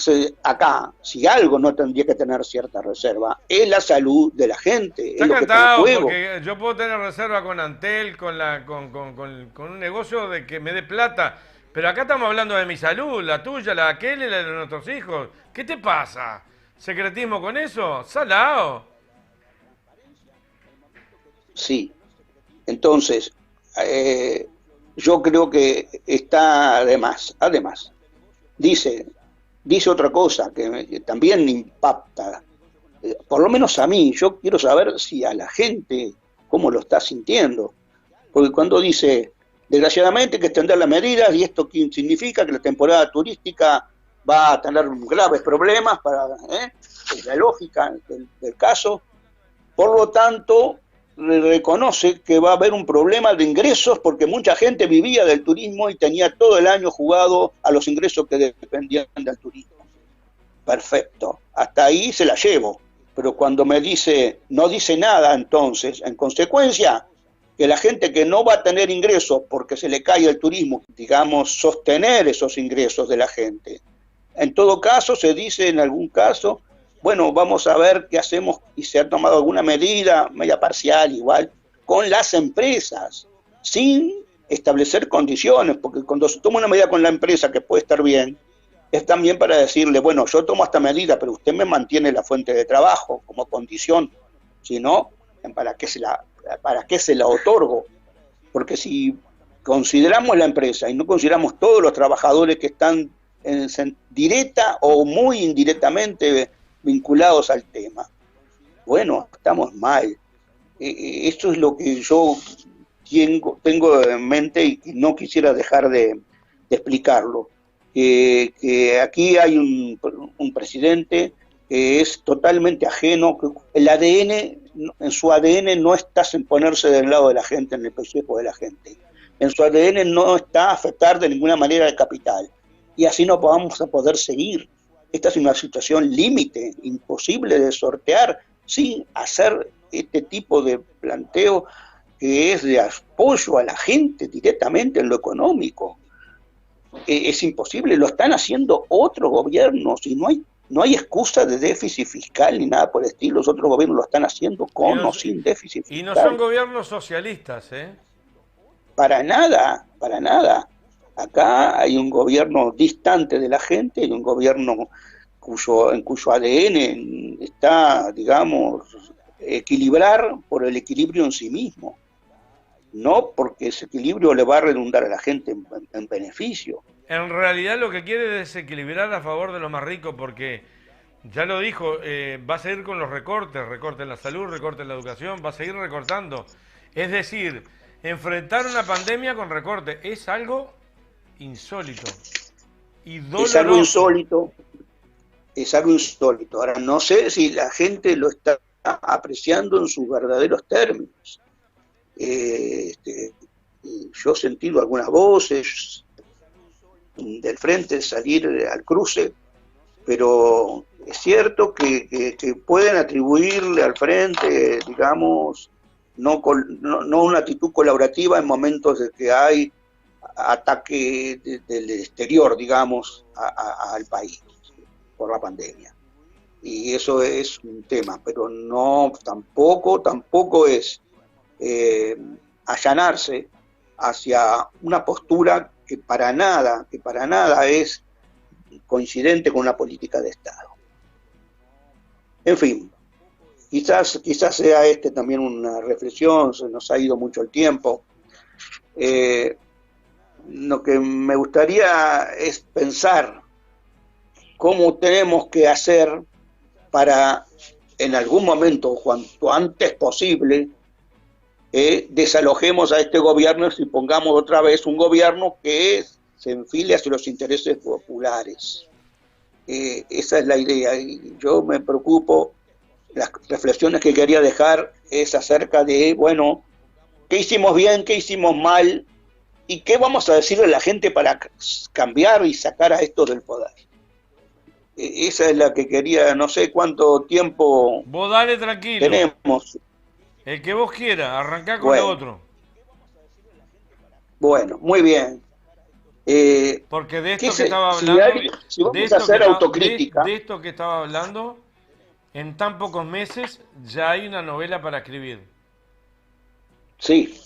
si algo no tendría que tener cierta reserva, es la salud de la gente. Está es lo que está en cantado, juego. porque yo puedo tener reserva con Antel, con un negocio de que me dé plata, pero acá estamos hablando de mi salud, la tuya, la de aquel y la de nuestros hijos. ¿Qué te pasa? ¿Secretismo con eso? ¡Salado! Sí. Entonces, yo creo que está además, dice otra cosa que también impacta, por lo menos a mí. Yo quiero saber si a la gente cómo lo está sintiendo, porque cuando dice, desgraciadamente, que extender las medidas, y esto significa que la temporada turística va a tener graves problemas, es la lógica del caso. Por lo tanto, reconoce que va a haber un problema de ingresos, porque mucha gente vivía del turismo y tenía todo el año jugado a los ingresos que dependían del turismo. Perfecto, hasta ahí se la llevo. Pero cuando me dice, no dice nada, entonces, en consecuencia, que la gente que no va a tener ingresos porque se le cae el turismo, digamos, sostener esos ingresos de la gente. En todo caso, se dice en algún caso, bueno, vamos a ver qué hacemos, y se ha tomado alguna medida, media parcial igual, con las empresas, sin establecer condiciones, porque cuando se toma una medida con la empresa que puede estar bien, es también para decirle, bueno, yo tomo esta medida, pero usted me mantiene la fuente de trabajo como condición, si no, ¿para qué se la otorgo? Porque si consideramos la empresa y no consideramos todos los trabajadores que están directa o muy indirectamente vinculados al tema, bueno, estamos mal. Esto es lo que yo tengo en mente y no quisiera dejar de explicarlo. Que aquí hay un presidente que es totalmente ajeno, que el ADN, en su ADN no está en ponerse del lado de la gente, en el pellejo de la gente. En su ADN no está afectar de ninguna manera el capital. Y así no vamos a poder seguir. Esta es una situación límite, imposible de sortear sin hacer este tipo de planteo que es de apoyo a la gente directamente en lo económico. Es imposible, lo están haciendo otros gobiernos y no hay excusa de déficit fiscal ni nada por el estilo. Los otros gobiernos lo están haciendo con o sin déficit fiscal. Y no son gobiernos socialistas, ¿eh? Para nada, para nada. Acá hay un gobierno distante de la gente, hay un gobierno en cuyo ADN está, digamos, equilibrar por el equilibrio en sí mismo, no porque ese equilibrio le va a redundar a la gente en beneficio. En realidad lo que quiere es desequilibrar a favor de los más ricos, porque ya lo dijo, va a seguir con los recortes en la salud, recortes en la educación, va a seguir recortando. Es decir, enfrentar una pandemia con recortes es algo insólito y doloroso. Es algo insólito. Ahora, no sé si la gente lo está apreciando en sus verdaderos términos. Yo he sentido algunas voces del frente salir al cruce, pero es cierto que pueden atribuirle al frente, digamos, no una actitud colaborativa en momentos de que hay ataque del exterior, digamos, al país por la pandemia. Y eso es un tema, pero no, tampoco es allanarse hacia una postura que para nada es coincidente con una política de Estado. En fin, quizás sea también una reflexión, se nos ha ido mucho el tiempo. Lo que me gustaría es pensar cómo tenemos que hacer para, en algún momento, cuanto antes posible, desalojemos a este gobierno y pongamos otra vez un gobierno que se enfile hacia los intereses populares. Esa es la idea. Y yo me preocupo, las reflexiones que quería dejar es acerca de, bueno, ¿qué hicimos bien, qué hicimos mal? ¿Y qué vamos a decirle a la gente para cambiar y sacar a estos del poder? Esa es la que quería, no sé cuánto tiempo vos dale tranquilo. Tenemos. El que vos quieras, arrancá con lo otro. Bueno, muy bien. Porque de ¿qué esto que se- estaba si hablando, hay- si vamos de a esto hacer que estaba- autocrítica, de esto que estaba hablando, en tan pocos meses ya hay una novela para escribir. sí,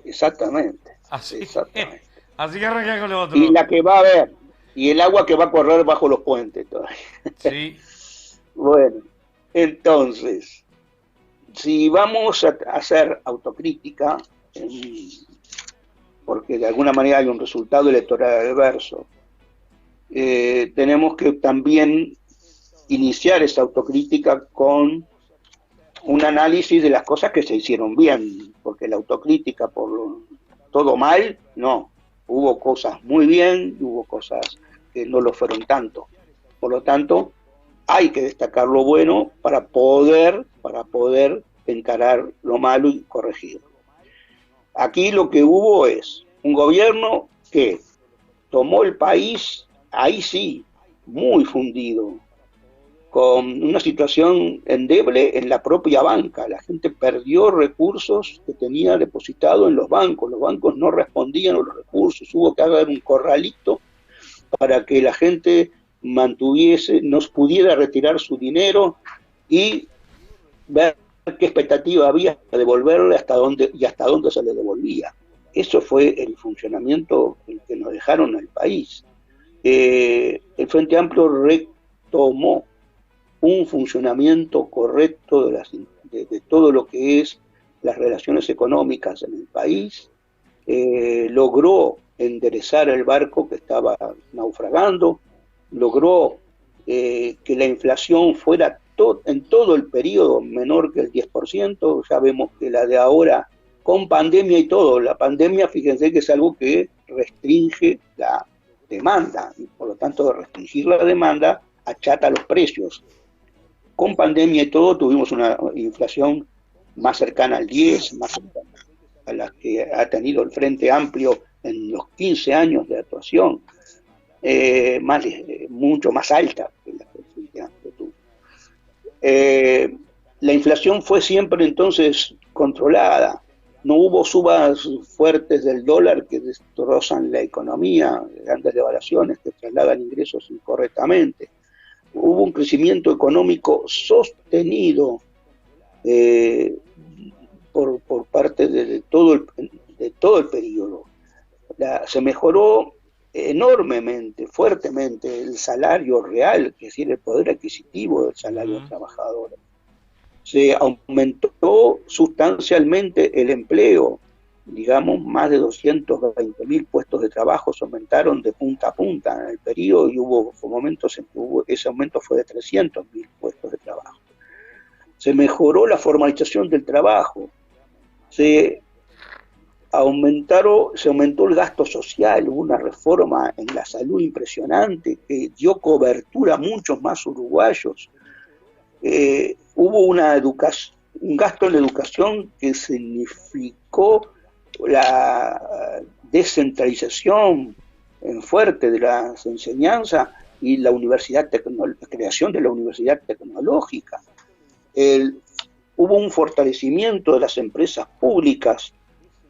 exactamente, Así, exactamente. así que arranca con lo otro. Y la que va a haber, y el agua que va a correr bajo los puentes todavía. Sí, Bueno, entonces, si vamos a hacer autocrítica, porque de alguna manera hay un resultado electoral adverso, tenemos que también iniciar esa autocrítica con un análisis de las cosas que se hicieron bien, porque la autocrítica por todo mal, no. Hubo cosas muy bien, hubo cosas que no lo fueron tanto. Por lo tanto, hay que destacar lo bueno para poder encarar lo malo y corregirlo. Aquí lo que hubo es un gobierno que tomó el país, ahí sí, muy fundido, con una situación endeble en la propia banca. La gente perdió recursos que tenía depositado en los bancos no respondían a los recursos, hubo que hacer un corralito para que la gente nos pudiera retirar su dinero y ver qué expectativa había de devolverle hasta dónde se le devolvía. Eso fue el funcionamiento el que nos dejaron al país. El Frente Amplio retomó un funcionamiento correcto de todo lo que es las relaciones económicas en el país, logró enderezar el barco que estaba naufragando, logró que la inflación fuera en todo el periodo menor que el 10%, ya vemos que la de ahora, con pandemia y todo, la pandemia, fíjense que es algo que restringe la demanda, y por lo tanto restringir la demanda achata los precios. Con pandemia y todo tuvimos una inflación más cercana al 10, más cercana a la que ha tenido el Frente Amplio en los 15 años de actuación, mucho más alta que la que el Frente Amplio tuvo. La inflación fue siempre entonces controlada, no hubo subas fuertes del dólar que destrozan la economía, grandes devaluaciones que trasladan ingresos incorrectamente. Hubo un crecimiento económico sostenido por parte de todo el periodo. Se mejoró enormemente, fuertemente el salario real, es decir, el poder adquisitivo del salario trabajador. Se aumentó sustancialmente el empleo, digamos, más de 220.000 puestos de trabajo se aumentaron de punta a punta en el periodo y hubo momentos en que ese aumento fue de 300.000 puestos de trabajo. Se mejoró la formalización del trabajo, se aumentó el gasto social, hubo una reforma en la salud impresionante que dio cobertura a muchos más uruguayos. Hubo un gasto en la educación que significó la descentralización fuerte de las enseñanzas y la creación de la universidad tecnológica. Hubo un fortalecimiento de las empresas públicas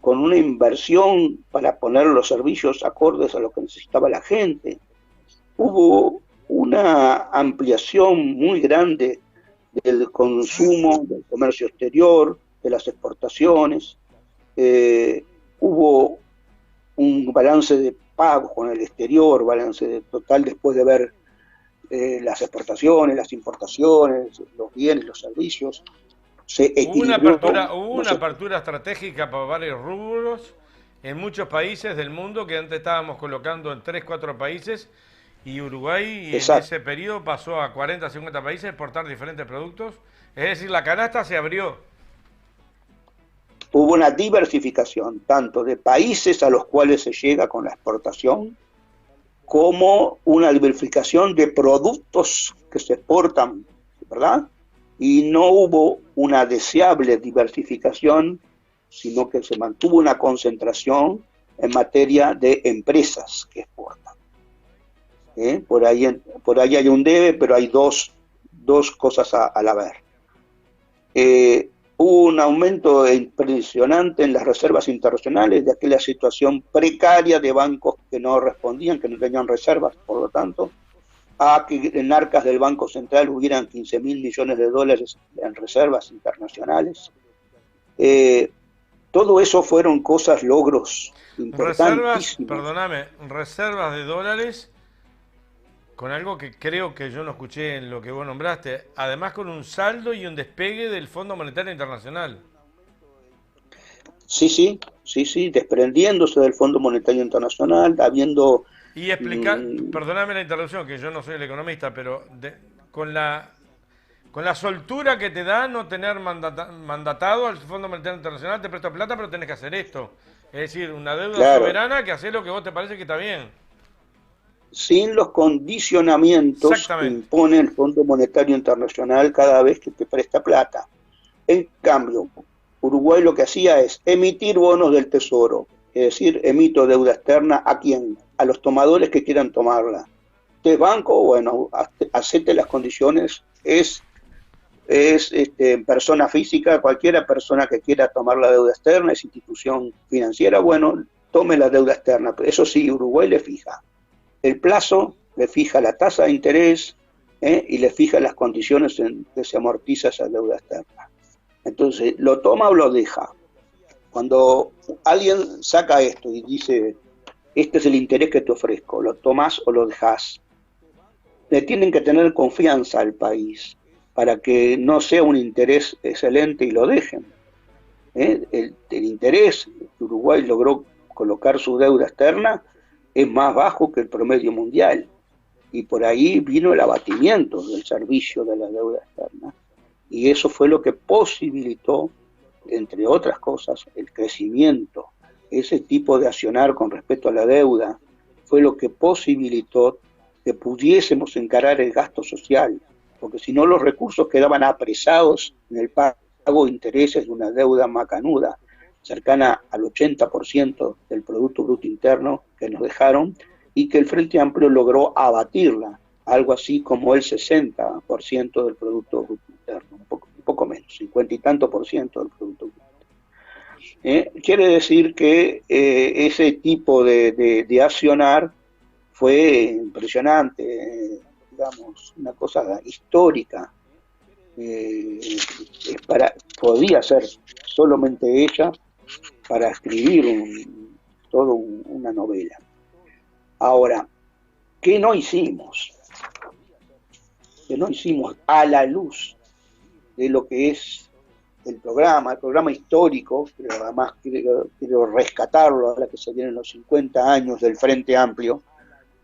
con una inversión para poner los servicios acordes a lo que necesitaba la gente. Hubo una ampliación muy grande del consumo, del comercio exterior, de las exportaciones. Hubo un balance de pago con el exterior, balance de total después de ver las exportaciones, las importaciones, los bienes, los servicios. Hubo una apertura estratégica para varios rubros en muchos países del mundo que antes estábamos colocando en 3, 4 países y Uruguay en ese periodo pasó a 40, 50 países a exportar diferentes productos. Es decir, la canasta se abrió. Hubo una diversificación tanto de países a los cuales se llega con la exportación como una diversificación de productos que se exportan, ¿verdad? Y no hubo una deseable diversificación, sino que se mantuvo una concentración en materia de empresas que exportan. Por ahí hay un debe, pero hay dos cosas a la ver. hubo un aumento impresionante en las reservas internacionales de aquella situación precaria de bancos que no respondían, que no tenían reservas, por lo tanto, a que en arcas del Banco Central hubieran 15.000 millones de dólares en reservas internacionales. Todo eso fueron cosas, logros importantísimos. Reservas de dólares con algo que creo que yo no escuché en lo que vos nombraste, además con un saldo y un despegue del Fondo Monetario Internacional. Sí, desprendiéndose del Fondo Monetario Internacional, habiendo... Y explicar, perdóname la interrupción, que yo no soy el economista, pero con la soltura que te da no tener mandatado al Fondo Monetario Internacional, te presto plata, pero tenés que hacer esto. Es decir, una deuda soberana que hace lo que vos te parece que está bien. Sin los condicionamientos que impone el Fondo Monetario Internacional cada vez que te presta plata. En cambio, Uruguay lo que hacía es emitir bonos del Tesoro, es decir, emito deuda externa ¿a quién? A los tomadores que quieran tomarla. Este banco, bueno, acepte las condiciones, es persona física, cualquiera persona que quiera tomar la deuda externa, es institución financiera, bueno, tome la deuda externa. Eso sí, Uruguay le fija el plazo, le fija la tasa de interés y le fija las condiciones en que se amortiza esa deuda externa. Entonces, ¿lo toma o lo deja? Cuando alguien saca esto y dice, este es el interés que te ofrezco, ¿lo tomas o lo dejas? Le tienen que tener confianza al país para que no sea un interés excelente y lo dejen. El interés que Uruguay logró colocar su deuda externa es más bajo que el promedio mundial. Y por ahí vino el abatimiento del servicio de la deuda externa. Y eso fue lo que posibilitó, entre otras cosas, el crecimiento. Ese tipo de accionar con respecto a la deuda fue lo que posibilitó que pudiésemos encarar el gasto social. Porque si no, los recursos quedaban apresados en el pago de intereses de una deuda macanuda, cercana al 80% del Producto Bruto Interno que nos dejaron, y que el Frente Amplio logró abatirla, algo así como el 60% del Producto Bruto Interno, un poco menos, 50 y tanto por ciento del Producto Bruto Interno. Quiere decir que ese tipo de accionar fue impresionante, digamos, una cosa histórica. Podía ser solamente ella para escribir una novela. Ahora, ¿qué no hicimos? ¿Qué no hicimos a la luz de lo que es el programa histórico, pero además quiero rescatarlo ahora que se vienen los 50 años del Frente Amplio,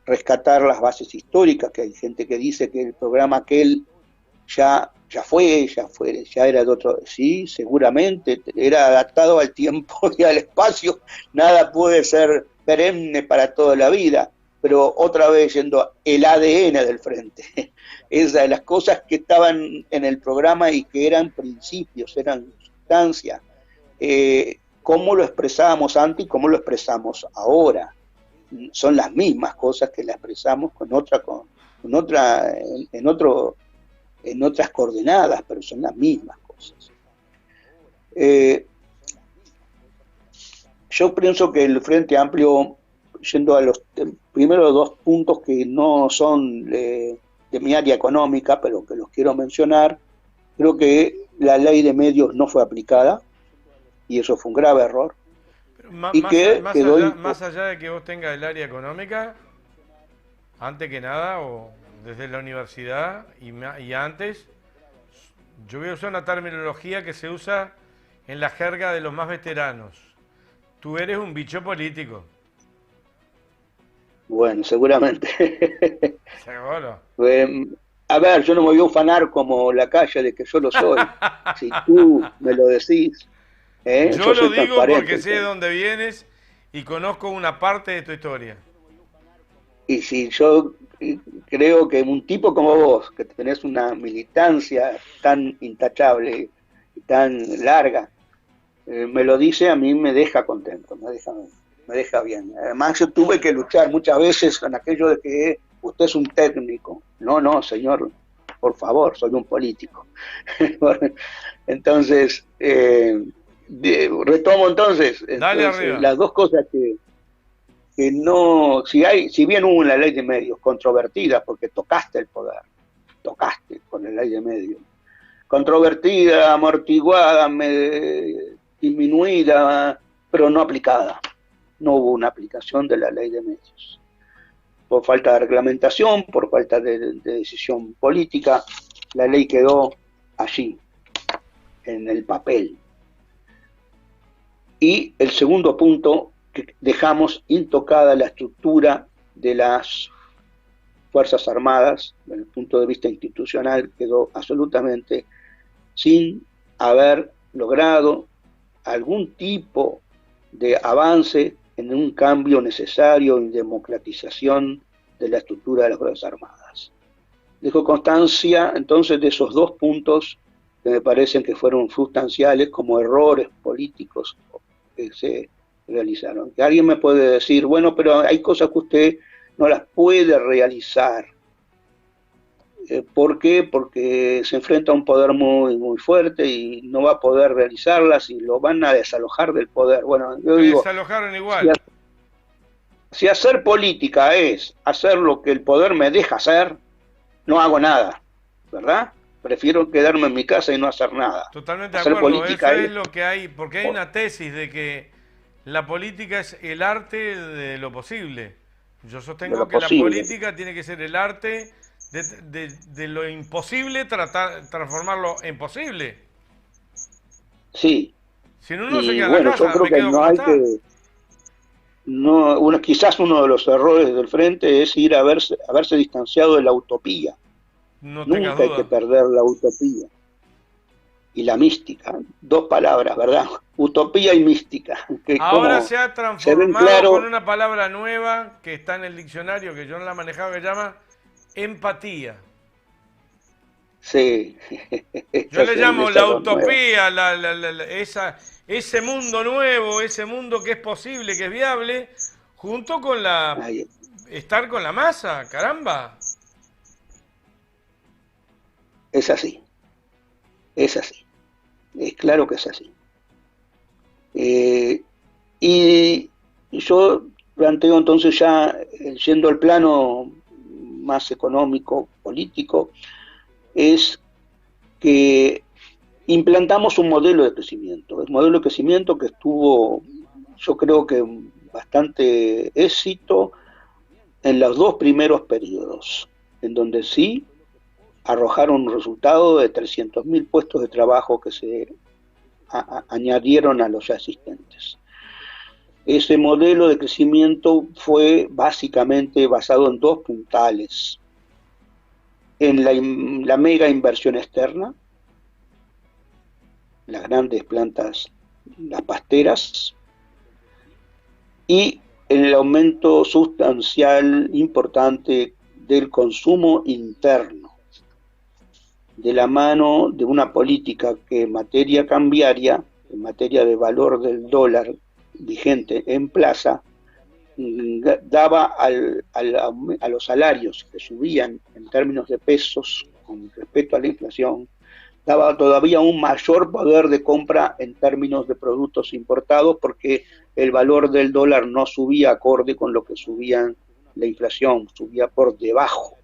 rescatar las bases históricas, que hay gente que dice que el programa aquel ya era de otro, sí, seguramente, era adaptado al tiempo y al espacio, nada puede ser perenne para toda la vida, pero otra vez yendo el ADN del Frente, es de las cosas que estaban en el programa y que eran principios, eran sustancia, cómo lo expresábamos antes y cómo lo expresamos ahora, son las mismas cosas que las expresamos en otras coordenadas, pero son las mismas cosas. Yo pienso que el Frente Amplio, yendo a los primeros dos puntos que no son de mi área económica, pero que los quiero mencionar, creo que la ley de medios no fue aplicada, y eso fue un grave error. Pero más allá de que vos tengas el área económica, antes que nada, o desde la universidad y antes, yo voy a usar una terminología que se usa en la jerga de los más veteranos. Tú eres un bicho político. Bueno, seguramente. Seguro. A ver, yo no me voy a ufanar como la calle de que yo lo soy. Si tú me lo decís. Yo lo digo porque sé de dónde vienes y conozco una parte de tu historia. Y si yo creo que un tipo como vos, que tenés una militancia tan intachable y tan larga, me lo dice, a mí me deja contento, me deja bien. Además yo tuve que luchar muchas veces con aquello de que usted es un técnico. No, señor, por favor, soy un político. Entonces, retomo entonces, Dale arriba. las dos cosas que no, si bien hubo una ley de medios controvertida, porque tocaste el poder, tocaste con la ley de medios, controvertida, amortiguada, disminuida, pero no aplicada. No hubo una aplicación de la ley de medios. Por falta de reglamentación, por falta de decisión política, la ley quedó allí, en el papel. Y el segundo punto, que dejamos intocada la estructura de las Fuerzas Armadas, desde el punto de vista institucional, quedó absolutamente sin haber logrado algún tipo de avance en un cambio necesario en democratización de la estructura de las Fuerzas Armadas. Dejo constancia entonces de esos dos puntos que me parecen que fueron sustanciales como errores políticos que se realizaron. Que alguien me puede decir, bueno, pero hay cosas que usted no las puede realizar. ¿Por qué? Porque se enfrenta a un poder muy, muy fuerte y no va a poder realizarlas y lo van a desalojar del poder. Bueno, yo digo, desalojaron igual. Si hacer política es hacer lo que el poder me deja hacer, no hago nada, ¿verdad? Prefiero quedarme en mi casa y no hacer nada. Totalmente de hacer acuerdo, política eso es lo que hay, porque hay una tesis de que la política es el arte de lo posible. Yo sostengo que posible. La política tiene que ser el arte de lo imposible, transformarlo en posible. Sí. Si no, no se queda bueno, en la casa, yo creo que no hay que... quizás uno de los errores del frente es haberse distanciado de la utopía. No Nunca hay que perder la utopía. Y la mística, dos palabras, ¿verdad? Utopía y mística. Que ahora se ha transformado con una palabra nueva que está en el diccionario, que yo no la manejaba, que se llama empatía. Sí. Yo le llamo la utopía, ese mundo nuevo, ese mundo que es posible, que es viable, junto con estar con la masa, caramba. Es así. Es así. Es claro que es así. Y yo planteo entonces ya, yendo al plano más económico, político, es que implantamos un modelo de crecimiento. El modelo de crecimiento que estuvo, yo creo que bastante éxito en los dos primeros periodos, en donde sí arrojaron un resultado de 300.000 puestos de trabajo que se añadieron a los ya existentes. Ese modelo de crecimiento fue básicamente basado en dos puntales: en la mega inversión externa, las grandes plantas, las pasteras, y en el aumento sustancial importante del consumo interno, de la mano de una política que en materia cambiaria, en materia de valor del dólar vigente en plaza, daba a los salarios que subían en términos de pesos con respecto a la inflación, daba todavía un mayor poder de compra en términos de productos importados, porque el valor del dólar no subía acorde con lo que subía la inflación, subía por debajo.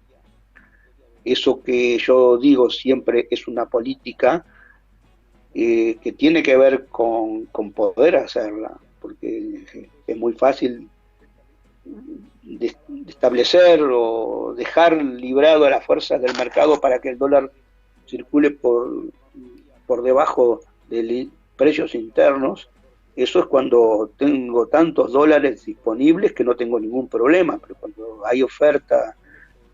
Eso que yo digo siempre es una política que tiene que ver con poder hacerla, porque es muy fácil de establecer o dejar librado a las fuerzas del mercado para que el dólar circule por debajo de precios internos. Eso es cuando tengo tantos dólares disponibles que no tengo ningún problema, pero cuando hay oferta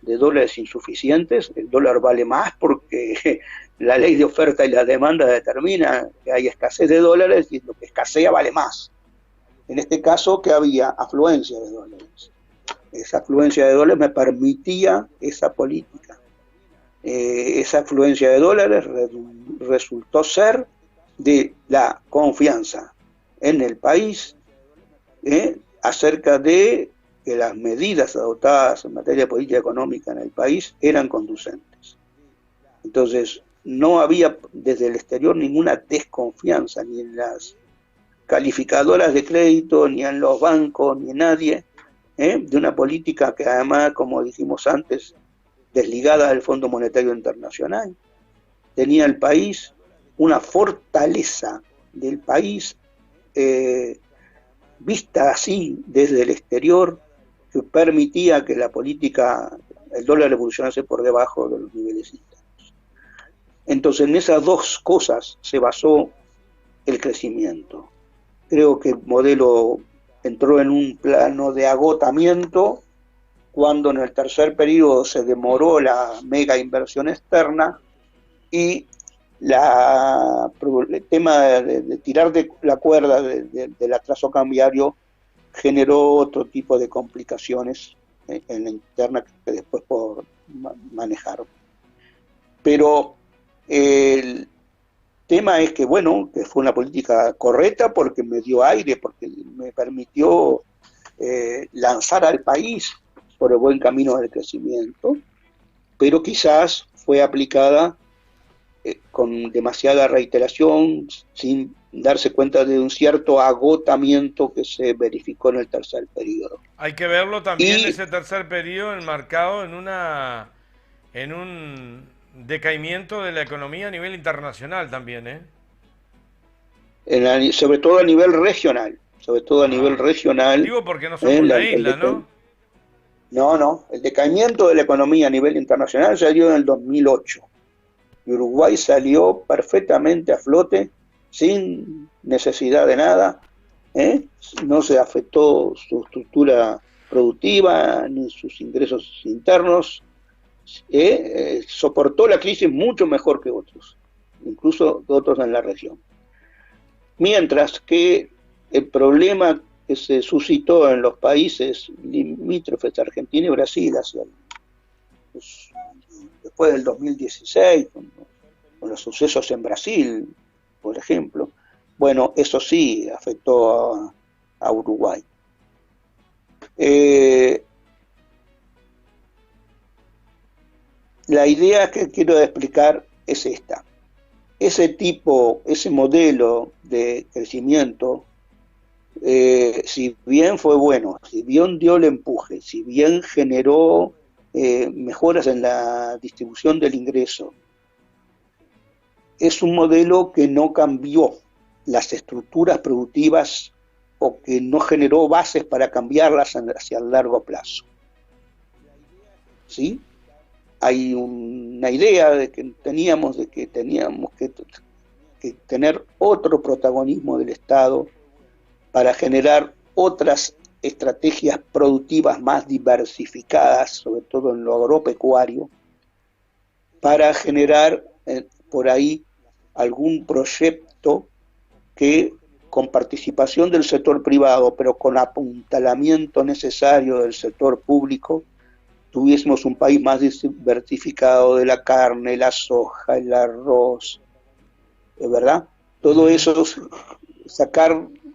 de dólares insuficientes, el dólar vale más porque la ley de oferta y la demanda determina que hay escasez de dólares y lo que escasea vale más. En este caso, que había afluencia de dólares. Esa afluencia de dólares me permitía esa política. Esa afluencia de dólares resultó ser de la confianza en el país acerca de que las medidas adoptadas en materia de política económica en el país eran conducentes. Entonces, no había desde el exterior ninguna desconfianza, ni en las calificadoras de crédito, ni en los bancos, ni en nadie, de una política que además, como dijimos antes, desligada del Fondo Monetario Internacional. Tenía el país una fortaleza del país vista así desde el exterior, que permitía que la política, el dólar evolucionase por debajo de los niveles internos. Entonces en esas dos cosas se basó el crecimiento. Creo que el modelo entró en un plano de agotamiento cuando en el tercer periodo se demoró la mega inversión externa y el tema de tirar de la cuerda del atraso cambiario generó otro tipo de complicaciones en la interna que después por manejar. Pero el tema es que, bueno, que fue una política correcta porque me dio aire, porque me permitió lanzar al país por el buen camino del crecimiento, pero quizás fue aplicada con demasiada reiteración, sin darse cuenta de un cierto agotamiento que se verificó en el tercer periodo. Hay que verlo también ese tercer periodo enmarcado en un decaimiento de la economía a nivel internacional también, sobre todo a nivel regional, nivel regional. Digo porque no somos una isla, ¿no? No, el decaimiento de la economía a nivel internacional salió en el 2008. Y Uruguay salió perfectamente a flote, sin necesidad de nada, no se afectó su estructura productiva ni sus ingresos internos, soportó la crisis mucho mejor que otros, incluso otros en la región. Mientras que el problema que se suscitó en los países limítrofes, Argentina y Brasil, después del 2016, con los sucesos en Brasil, por ejemplo, bueno, eso sí afectó a Uruguay. La idea que quiero explicar es esta. Ese modelo de crecimiento, si bien fue bueno, si bien dio el empuje, si bien generó mejoras en la distribución del ingreso, es un modelo que no cambió las estructuras productivas o que no generó bases para cambiarlas hacia el largo plazo. ¿Sí? Hay una idea de que teníamos que tener otro protagonismo del Estado para generar otras estrategias productivas más diversificadas, sobre todo en lo agropecuario, para generar por ahí algún proyecto que, con participación del sector privado, pero con apuntalamiento necesario del sector público, tuviésemos un país más diversificado de la carne, la soja, el arroz, ¿verdad? Todo eso,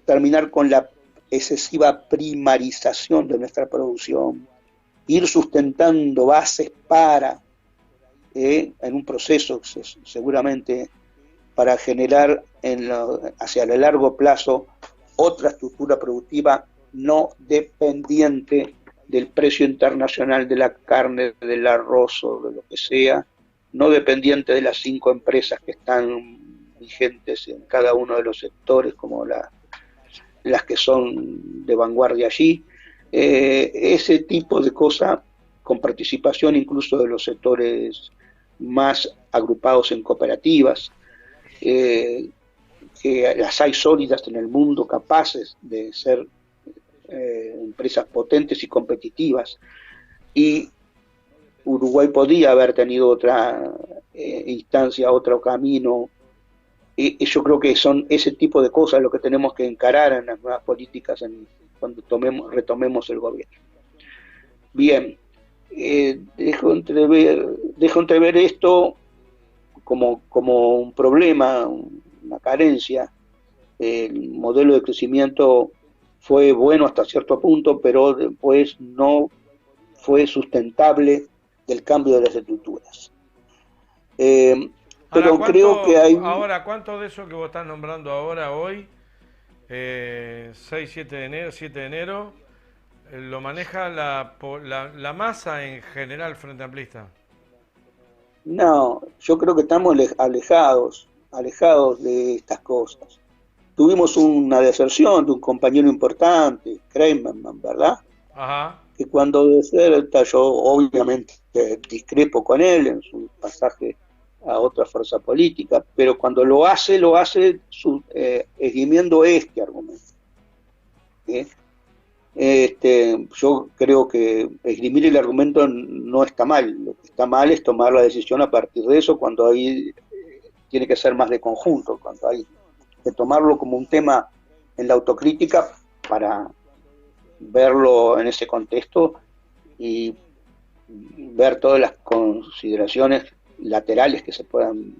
terminar con la excesiva primarización de nuestra producción, ir sustentando bases para, en un proceso seguramente para generar hacia el largo plazo otra estructura productiva no dependiente del precio internacional de la carne, del arroz o de lo que sea, no dependiente de las 5 empresas que están vigentes en cada uno de los sectores, como las que son de vanguardia allí, ese tipo de cosas, con participación incluso de los sectores más agrupados en cooperativas, que las hay sólidas en el mundo, capaces de ser empresas potentes y competitivas, y Uruguay podía haber tenido otra instancia, otro camino, y yo creo que son ese tipo de cosas lo que tenemos que encarar en las nuevas políticas cuando retomemos el gobierno. Bien, dejo entrever esto como un problema, una carencia. El modelo de crecimiento fue bueno hasta cierto punto, pero después no fue sustentable del cambio de las estructuras. pero creo que hay... Ahora, ¿cuánto de eso que vos estás nombrando ahora, hoy, 6, 7 de enero, 7 de enero, lo maneja la masa en general frente amplista? No, yo creo que estamos alejados de estas cosas. Tuvimos una deserción de un compañero importante, Kramerman, ¿verdad? Ajá. Que cuando deserta, yo obviamente discrepo con él en su pasaje a otra fuerza política, pero cuando lo hace esgrimiendo este argumento. Yo creo que esgrimir el argumento no está mal. Lo que está mal es tomar la decisión a partir de eso, cuando ahí tiene que ser más de conjunto, cuando hay que tomarlo como un tema en la autocrítica para verlo en ese contexto y ver todas las consideraciones laterales que se puedan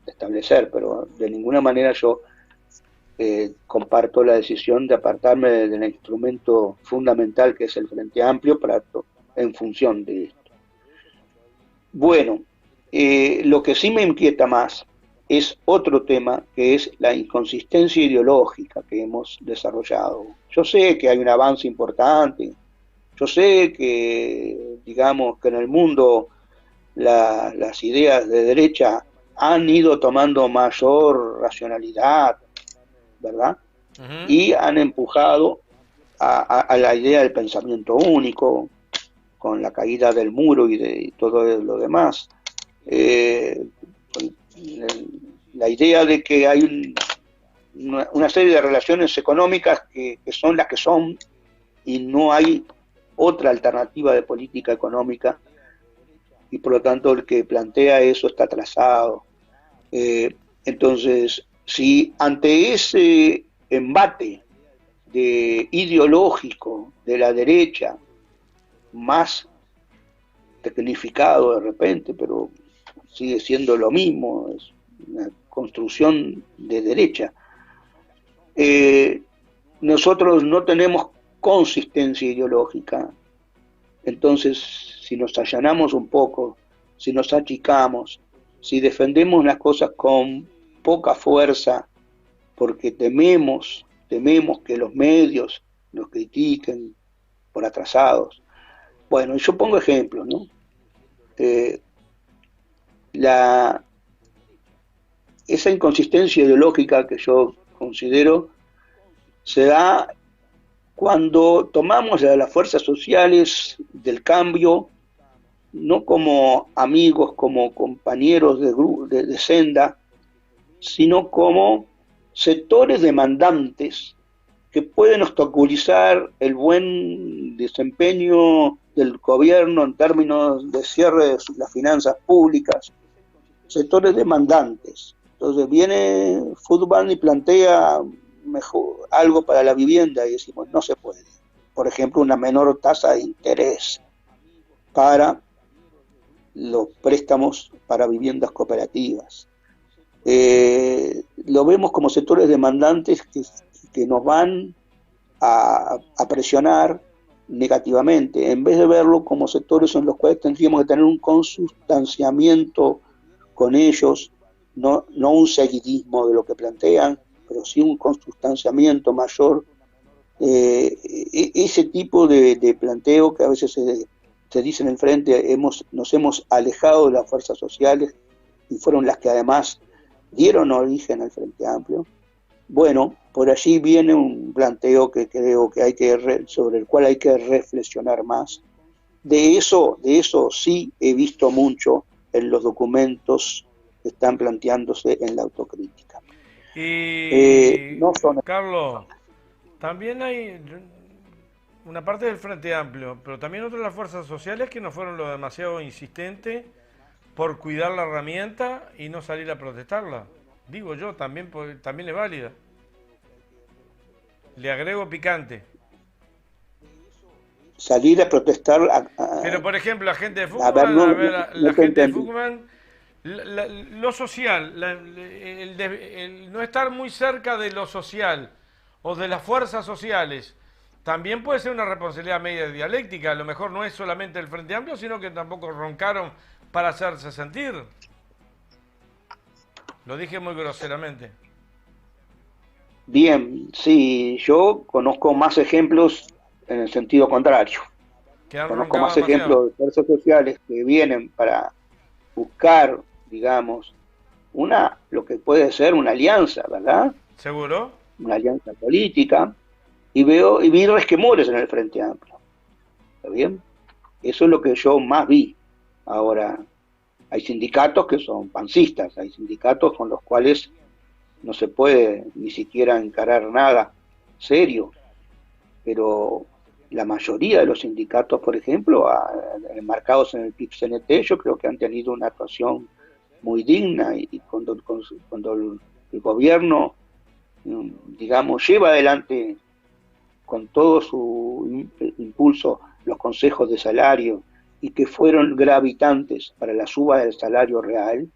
establecer, pero de ninguna manera yo comparto la decisión de apartarme del instrumento fundamental que es el Frente Amplio en función de esto. Bueno, lo que sí me inquieta más es otro tema, que es la inconsistencia ideológica que hemos desarrollado. Yo sé que hay un avance importante, yo sé que, digamos, que en el mundo las ideas de derecha han ido tomando mayor racionalidad, ¿verdad? Uh-huh. Y han empujado a la idea del pensamiento único, con la caída del muro y todo lo demás. La idea de que hay una serie de relaciones económicas que son las que son y no hay otra alternativa de política económica, y por lo tanto el que plantea eso está atrasado. Entonces, si ante ese embate ideológico de la derecha, más tecnificado de repente, pero sigue siendo lo mismo, es una construcción de derecha, nosotros no tenemos consistencia ideológica. Entonces, si nos allanamos un poco, si nos achicamos, si defendemos las cosas con poca fuerza, porque tememos que los medios nos critiquen por atrasados. Bueno, yo pongo ejemplos, ¿no? Esa inconsistencia ideológica que yo considero se da cuando tomamos a las fuerzas sociales del cambio no como amigos, como compañeros de senda, sino como sectores demandantes que pueden obstaculizar el buen desempeño del gobierno en términos de cierre de las finanzas públicas, sectores demandantes. Entonces viene Foodbank y plantea mejor algo para la vivienda y decimos no se puede. Por ejemplo, una menor tasa de interés para los préstamos para viviendas cooperativas. Lo vemos como sectores demandantes que nos van a presionar negativamente, en vez de verlo como sectores en los cuales tendríamos que tener un consustanciamiento con ellos, no un seguidismo de lo que plantean, pero sí un consustanciamiento mayor. Ese tipo de planteo que a veces se dice en el frente, nos hemos alejado de las fuerzas sociales y fueron las que además dieron origen al Frente Amplio. Bueno, por allí viene un planteo que creo que sobre el cual hay que reflexionar más. De eso sí he visto mucho en los documentos que están planteándose en la autocrítica. Y Carlos, también hay una parte del Frente Amplio, pero también otras de las fuerzas sociales que no fueron lo demasiado insistentes por cuidar la herramienta y no salir a protestarla. Digo yo, también es válida. Le agrego picante. Salir a protestar... Pero por ejemplo, la gente de Foodbank, la gente de Foodbank, lo social, el no estar muy cerca de lo social o de las fuerzas sociales, también puede ser una responsabilidad media dialéctica. A lo mejor no es solamente el Frente Amplio, sino que tampoco roncaron para hacerse sentir. Lo dije muy groseramente. Bien, sí, yo conozco más ejemplos en el sentido contrario. Que han Conozco roncado más demasiado. ejemplos de fuerzas sociales que vienen para buscar, digamos, lo que puede ser una alianza, ¿verdad? ¿Seguro? Una alianza política, y vi resquemores en el Frente Amplio. ¿Está bien? Eso es lo que yo más vi. Ahora, hay sindicatos que son pancistas, hay sindicatos con los cuales no se puede ni siquiera encarar nada serio, pero la mayoría de los sindicatos, por ejemplo, enmarcados en el PIB-CNT, yo creo que han tenido una actuación muy digna, y cuando el gobierno, digamos, lleva adelante con todo su impulso los consejos de salario, y que fueron gravitantes para la suba del salario real,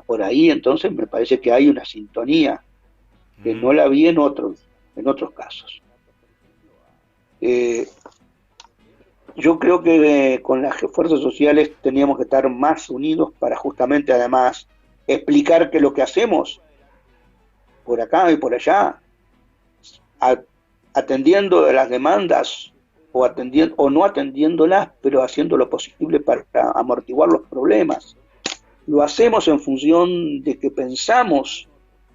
por ahí entonces me parece que hay una sintonía que no la vi en otros casos. Yo creo que con las fuerzas sociales teníamos que estar más unidos para justamente, además, explicar que lo que hacemos por acá y por allá, atendiendo las demandas o no atendiéndolas, pero haciendo lo posible para amortiguar los problemas, lo hacemos en función de que pensamos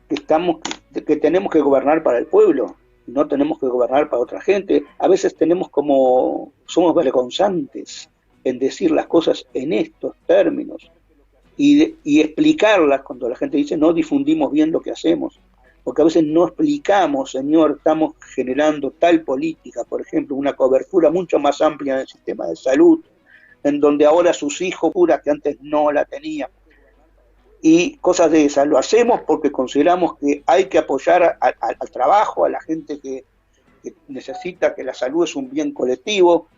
que tenemos que gobernar para el pueblo, no tenemos que gobernar para otra gente. A veces somos vergonzantes en decir las cosas en estos términos y explicarlas cuando la gente dice no difundimos bien lo que hacemos, porque a veces no explicamos, señor, estamos generando tal política, por ejemplo, una cobertura mucho más amplia en el sistema de salud, en donde ahora sus hijos curas que antes no la tenían, y cosas de esas. Lo hacemos porque consideramos que hay que apoyar al trabajo, a la gente que necesita, que la salud es un bien colectivo,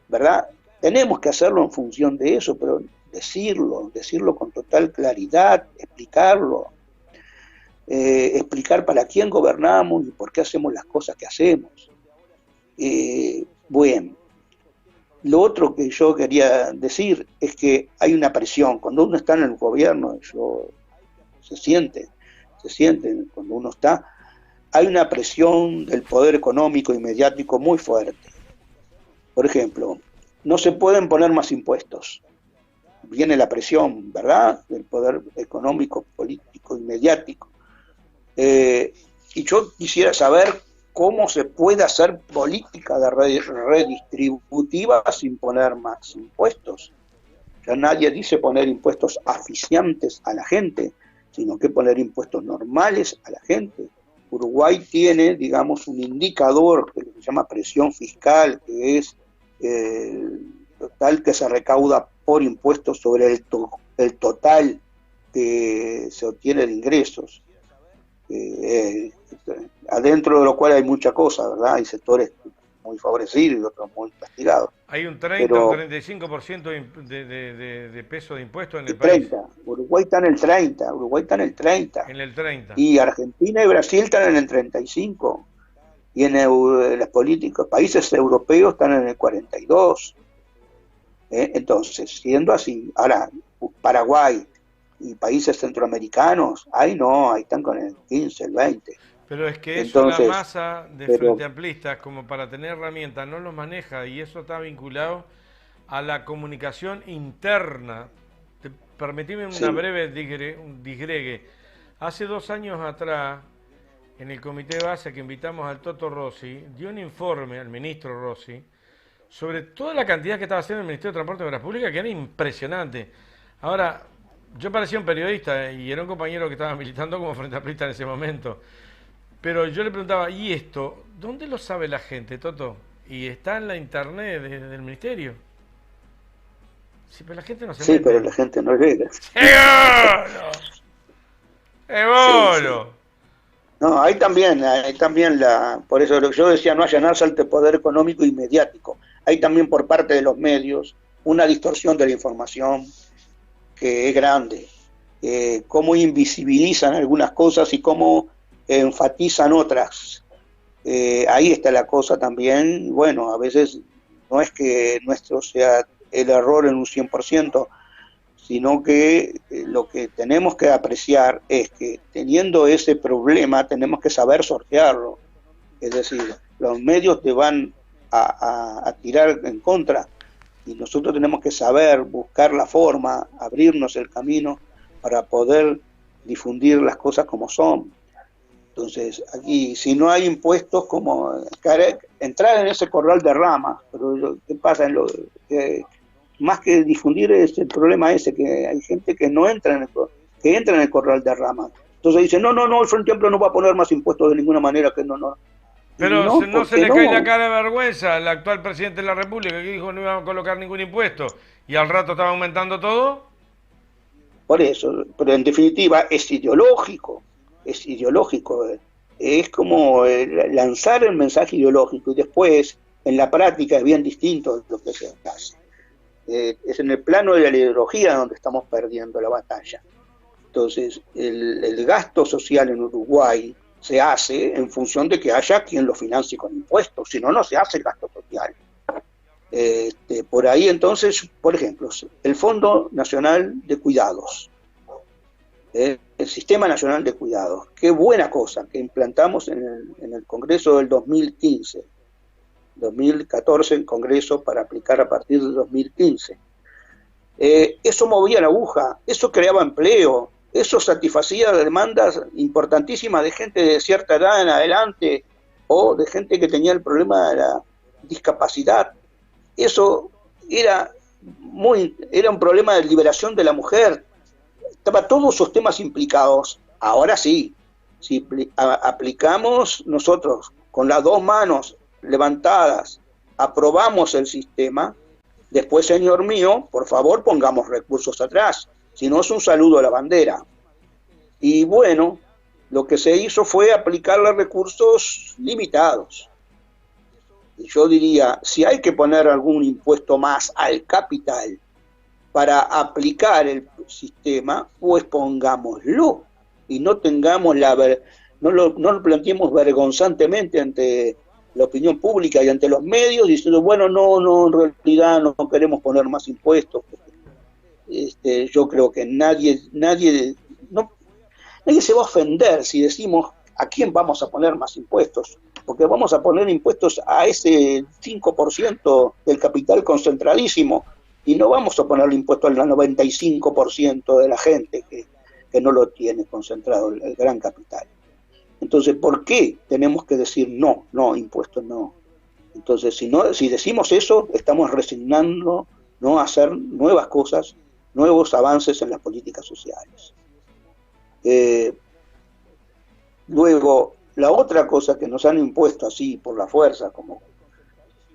¿verdad? Tenemos que hacerlo en función de eso, pero decirlo con total claridad, explicar para quién gobernamos y por qué hacemos las cosas que hacemos. Bueno, lo otro que yo quería decir es que hay una presión. Cuando uno está en el gobierno, se siente cuando uno está, hay una presión del poder económico y mediático muy fuerte. Por ejemplo, no se pueden poner más impuestos. Viene la presión, ¿verdad?, del poder económico, político y mediático. Y yo quisiera saber cómo se puede hacer política de redistributiva sin poner más impuestos. Ya nadie dice poner impuestos asfixiantes a la gente, sino que poner impuestos normales a la gente. Uruguay tiene, digamos, un indicador que se llama presión fiscal, que es total que se recauda por impuestos sobre el total que se obtiene de ingresos. Adentro de lo cual hay mucha cosa, ¿verdad? Hay sectores muy favorecidos y otros muy castigados. Hay un 30 o 35% de peso de impuestos en el país. Uruguay está en el 30, En el 30. Y Argentina y Brasil están en el 35. Y en los políticos, países europeos están en el 42. Entonces, siendo así, ahora Paraguay y países centroamericanos, ahí están con el 15, el 20. Pero es que entonces, la masa de frente amplistas, como para tener herramientas, no los maneja, y eso está vinculado a la comunicación interna. Permitime una breve disgregue. Hace 2 años atrás, en el comité de base que invitamos al Toto Rossi, dio un informe al ministro Rossi sobre toda la cantidad que estaba haciendo el Ministerio de Transporte y Obras Públicas, que era impresionante. Ahora, yo parecía un periodista y era un compañero que estaba militando como frente amplista en ese momento. Pero yo le preguntaba, ¿y esto? ¿Dónde lo sabe la gente, Toto? Y está en la internet del ministerio. Sí, pero la gente no se mete. Sí, pero la gente no llega. ¡Seguro! Sí. No, hay también por eso yo decía no allanarse al poder económico y mediático. Hay también por parte de los medios una distorsión de la información que es grande. Cómo invisibilizan algunas cosas y cómo enfatizan otras. Ahí está la cosa también. Bueno, a veces no es que nuestro sea el error en un 100%, sino que lo que tenemos que apreciar es que teniendo ese problema tenemos que saber sortearlo. Es decir, los medios te van a tirar en contra y nosotros tenemos que saber buscar la forma, abrirnos el camino para poder difundir las cosas como son. Entonces, aquí, si no hay impuestos, como entrar en ese corral de ramas, pero ¿qué pasa? Más que difundir es el problema ese, que hay gente que no entra que entra en el corral de ramas. Entonces dicen, no, el Frente Amplio no va a poner más impuestos de ninguna manera, que no. Pero no se le cae la cara de vergüenza al actual presidente de la República, que dijo no iba a colocar ningún impuesto, y al rato estaba aumentando todo. Por eso, pero en definitiva es ideológico, es como lanzar el mensaje ideológico y después en la práctica es bien distinto de lo que se hace. Es en el plano de la ideología donde estamos perdiendo la batalla. Entonces, el gasto social en Uruguay se hace en función de que haya quien lo financie con impuestos, si no, no se hace el gasto social. Por ahí entonces, por ejemplo, el Fondo Nacional de Cuidados, el Sistema Nacional de Cuidados, qué buena cosa que implantamos en el Congreso del 2015, 2014 en Congreso para aplicar a partir del 2015. Eso movía la aguja, eso creaba empleo, eso satisfacía demandas importantísimas de gente de cierta edad en adelante o de gente que tenía el problema de la discapacidad. Eso era un problema de liberación de la mujer. Estaba todos esos temas implicados. Ahora sí, si aplicamos nosotros con las dos manos levantadas, aprobamos el sistema, después, señor mío, por favor pongamos recursos atrás, si no es un saludo a la bandera. Y bueno, lo que se hizo fue aplicarle recursos limitados. Y yo diría, si hay que poner algún impuesto más al capital para aplicar el sistema, pues pongámoslo y no tengamos no lo planteemos vergonzantemente ante la opinión pública y ante los medios diciendo, bueno, no, en realidad no queremos poner más impuestos. Yo creo que nadie se va a ofender si decimos a quién vamos a poner más impuestos, porque vamos a poner impuestos a ese 5% del capital concentradísimo y no vamos a ponerle impuesto al 95% de la gente que no lo tiene concentrado, el gran capital. Entonces, ¿por qué tenemos que decir no, impuestos no? Entonces, si decimos eso, estamos resignando a hacer nuevas cosas, nuevos avances en las políticas sociales. Luego, la otra cosa que nos han impuesto así por la fuerza, como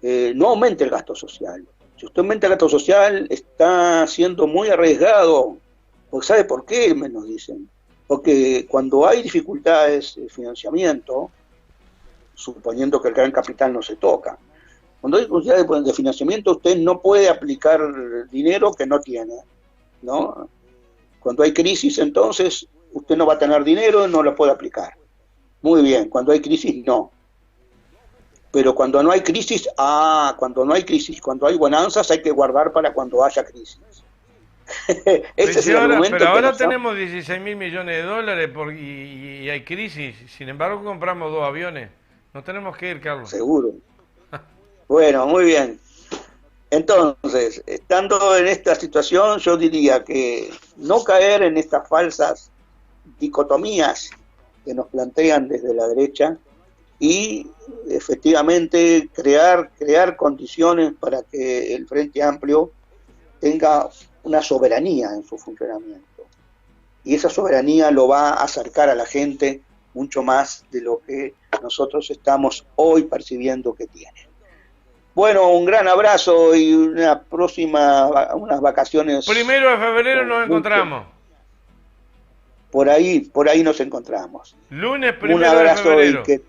no aumente el gasto social. Si usted aumenta el gasto social, está siendo muy arriesgado, porque ¿sabe por qué? Nos dicen. Porque cuando hay dificultades de financiamiento, suponiendo que el gran capital no se toca, cuando hay dificultades de financiamiento, usted no puede aplicar dinero que no tiene, ¿no? Cuando hay crisis, entonces, usted no va a tener dinero y no lo puede aplicar. Muy bien, cuando hay crisis, no. Pero cuando no hay crisis, cuando hay bonanzas, hay que guardar para cuando haya crisis. Ese es el argumento. Pero ahora tenemos 16.000 millones de dólares y hay crisis. Sin embargo, compramos 2 aviones. No tenemos que ir, Carlos. Seguro. Bueno, muy bien. Entonces, estando en esta situación, yo diría que no caer en estas falsas dicotomías que nos plantean desde la derecha y efectivamente crear condiciones para que el Frente Amplio tenga una soberanía en su funcionamiento. Y esa soberanía lo va a acercar a la gente mucho más de lo que nosotros estamos hoy percibiendo que tiene. Bueno, un gran abrazo y unas vacaciones. 1 de febrero nos encontramos. Por ahí nos encontramos. Lunes 1 un abrazo de febrero. Y que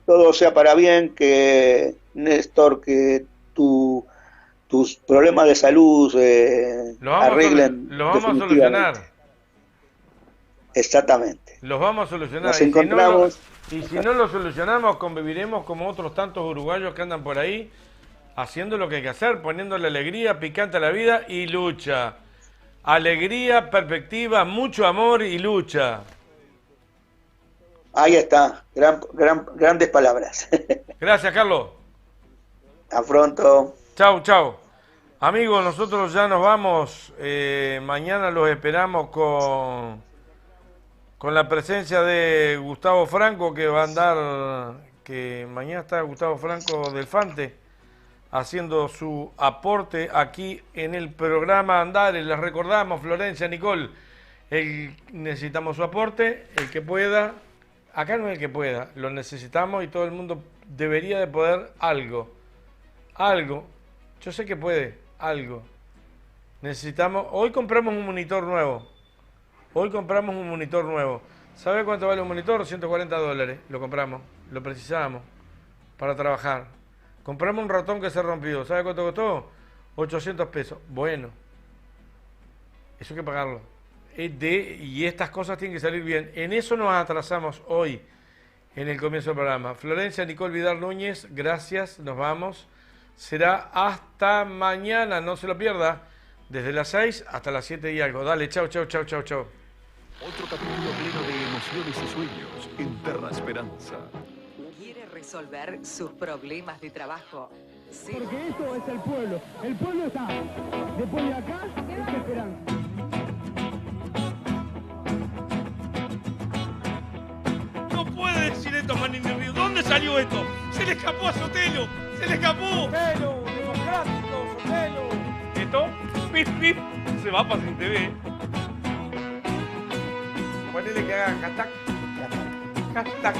todo sea para bien, que Néstor, que tus problemas de salud arreglen. Lo vamos a solucionar. Exactamente. Los vamos a solucionar. Nos encontramos. Y si no lo solucionamos, conviviremos como otros tantos uruguayos que andan por ahí, haciendo lo que hay que hacer, poniéndole alegría, picante a la vida y lucha. alegría, perspectiva, mucho amor y lucha. Ahí está, grandes palabras. Gracias, Carlos. A pronto. Chau, chau. Amigos, nosotros ya nos vamos. Mañana los esperamos con la presencia de Gustavo Franco, que va a andar, que mañana está Gustavo Franco del Fante, haciendo su aporte aquí en el programa Andares. Les recordamos, Florencia, Nicole, necesitamos su aporte, el que pueda. Acá no es el que pueda, lo necesitamos y todo el mundo debería de poder algo. Algo. Yo sé que puede, algo. Necesitamos, hoy compramos un monitor nuevo. ¿Sabe cuánto vale un monitor? $140. Lo compramos, lo precisamos para trabajar. Compramos un ratón que se rompió. ¿Sabe cuánto costó? 800 pesos. Bueno, eso hay que pagarlo. Y estas cosas tienen que salir bien. En eso nos atrasamos hoy, en el comienzo del programa. Florencia, Nicole Vidal Núñez, gracias, nos vamos. Será hasta mañana, no se lo pierda, desde las 6 hasta las 7 y algo. Dale, chau, chau, chau, chau, chau. Otro capítulo pleno de emociones y sueños en Terra Esperanza. ¿Quiere resolver sus problemas de trabajo? Sí. Porque esto es el pueblo. El pueblo está. Después de acá, es esperanza. No puede decir esto, Manini Río. ¿Dónde salió esto? Se le escapó a Sotelo. Se le escapó. Sotelo, democrático, Sotelo. Esto, pip, pip, se va para Sin TV. Ponele que haga hashtag. Hashtag.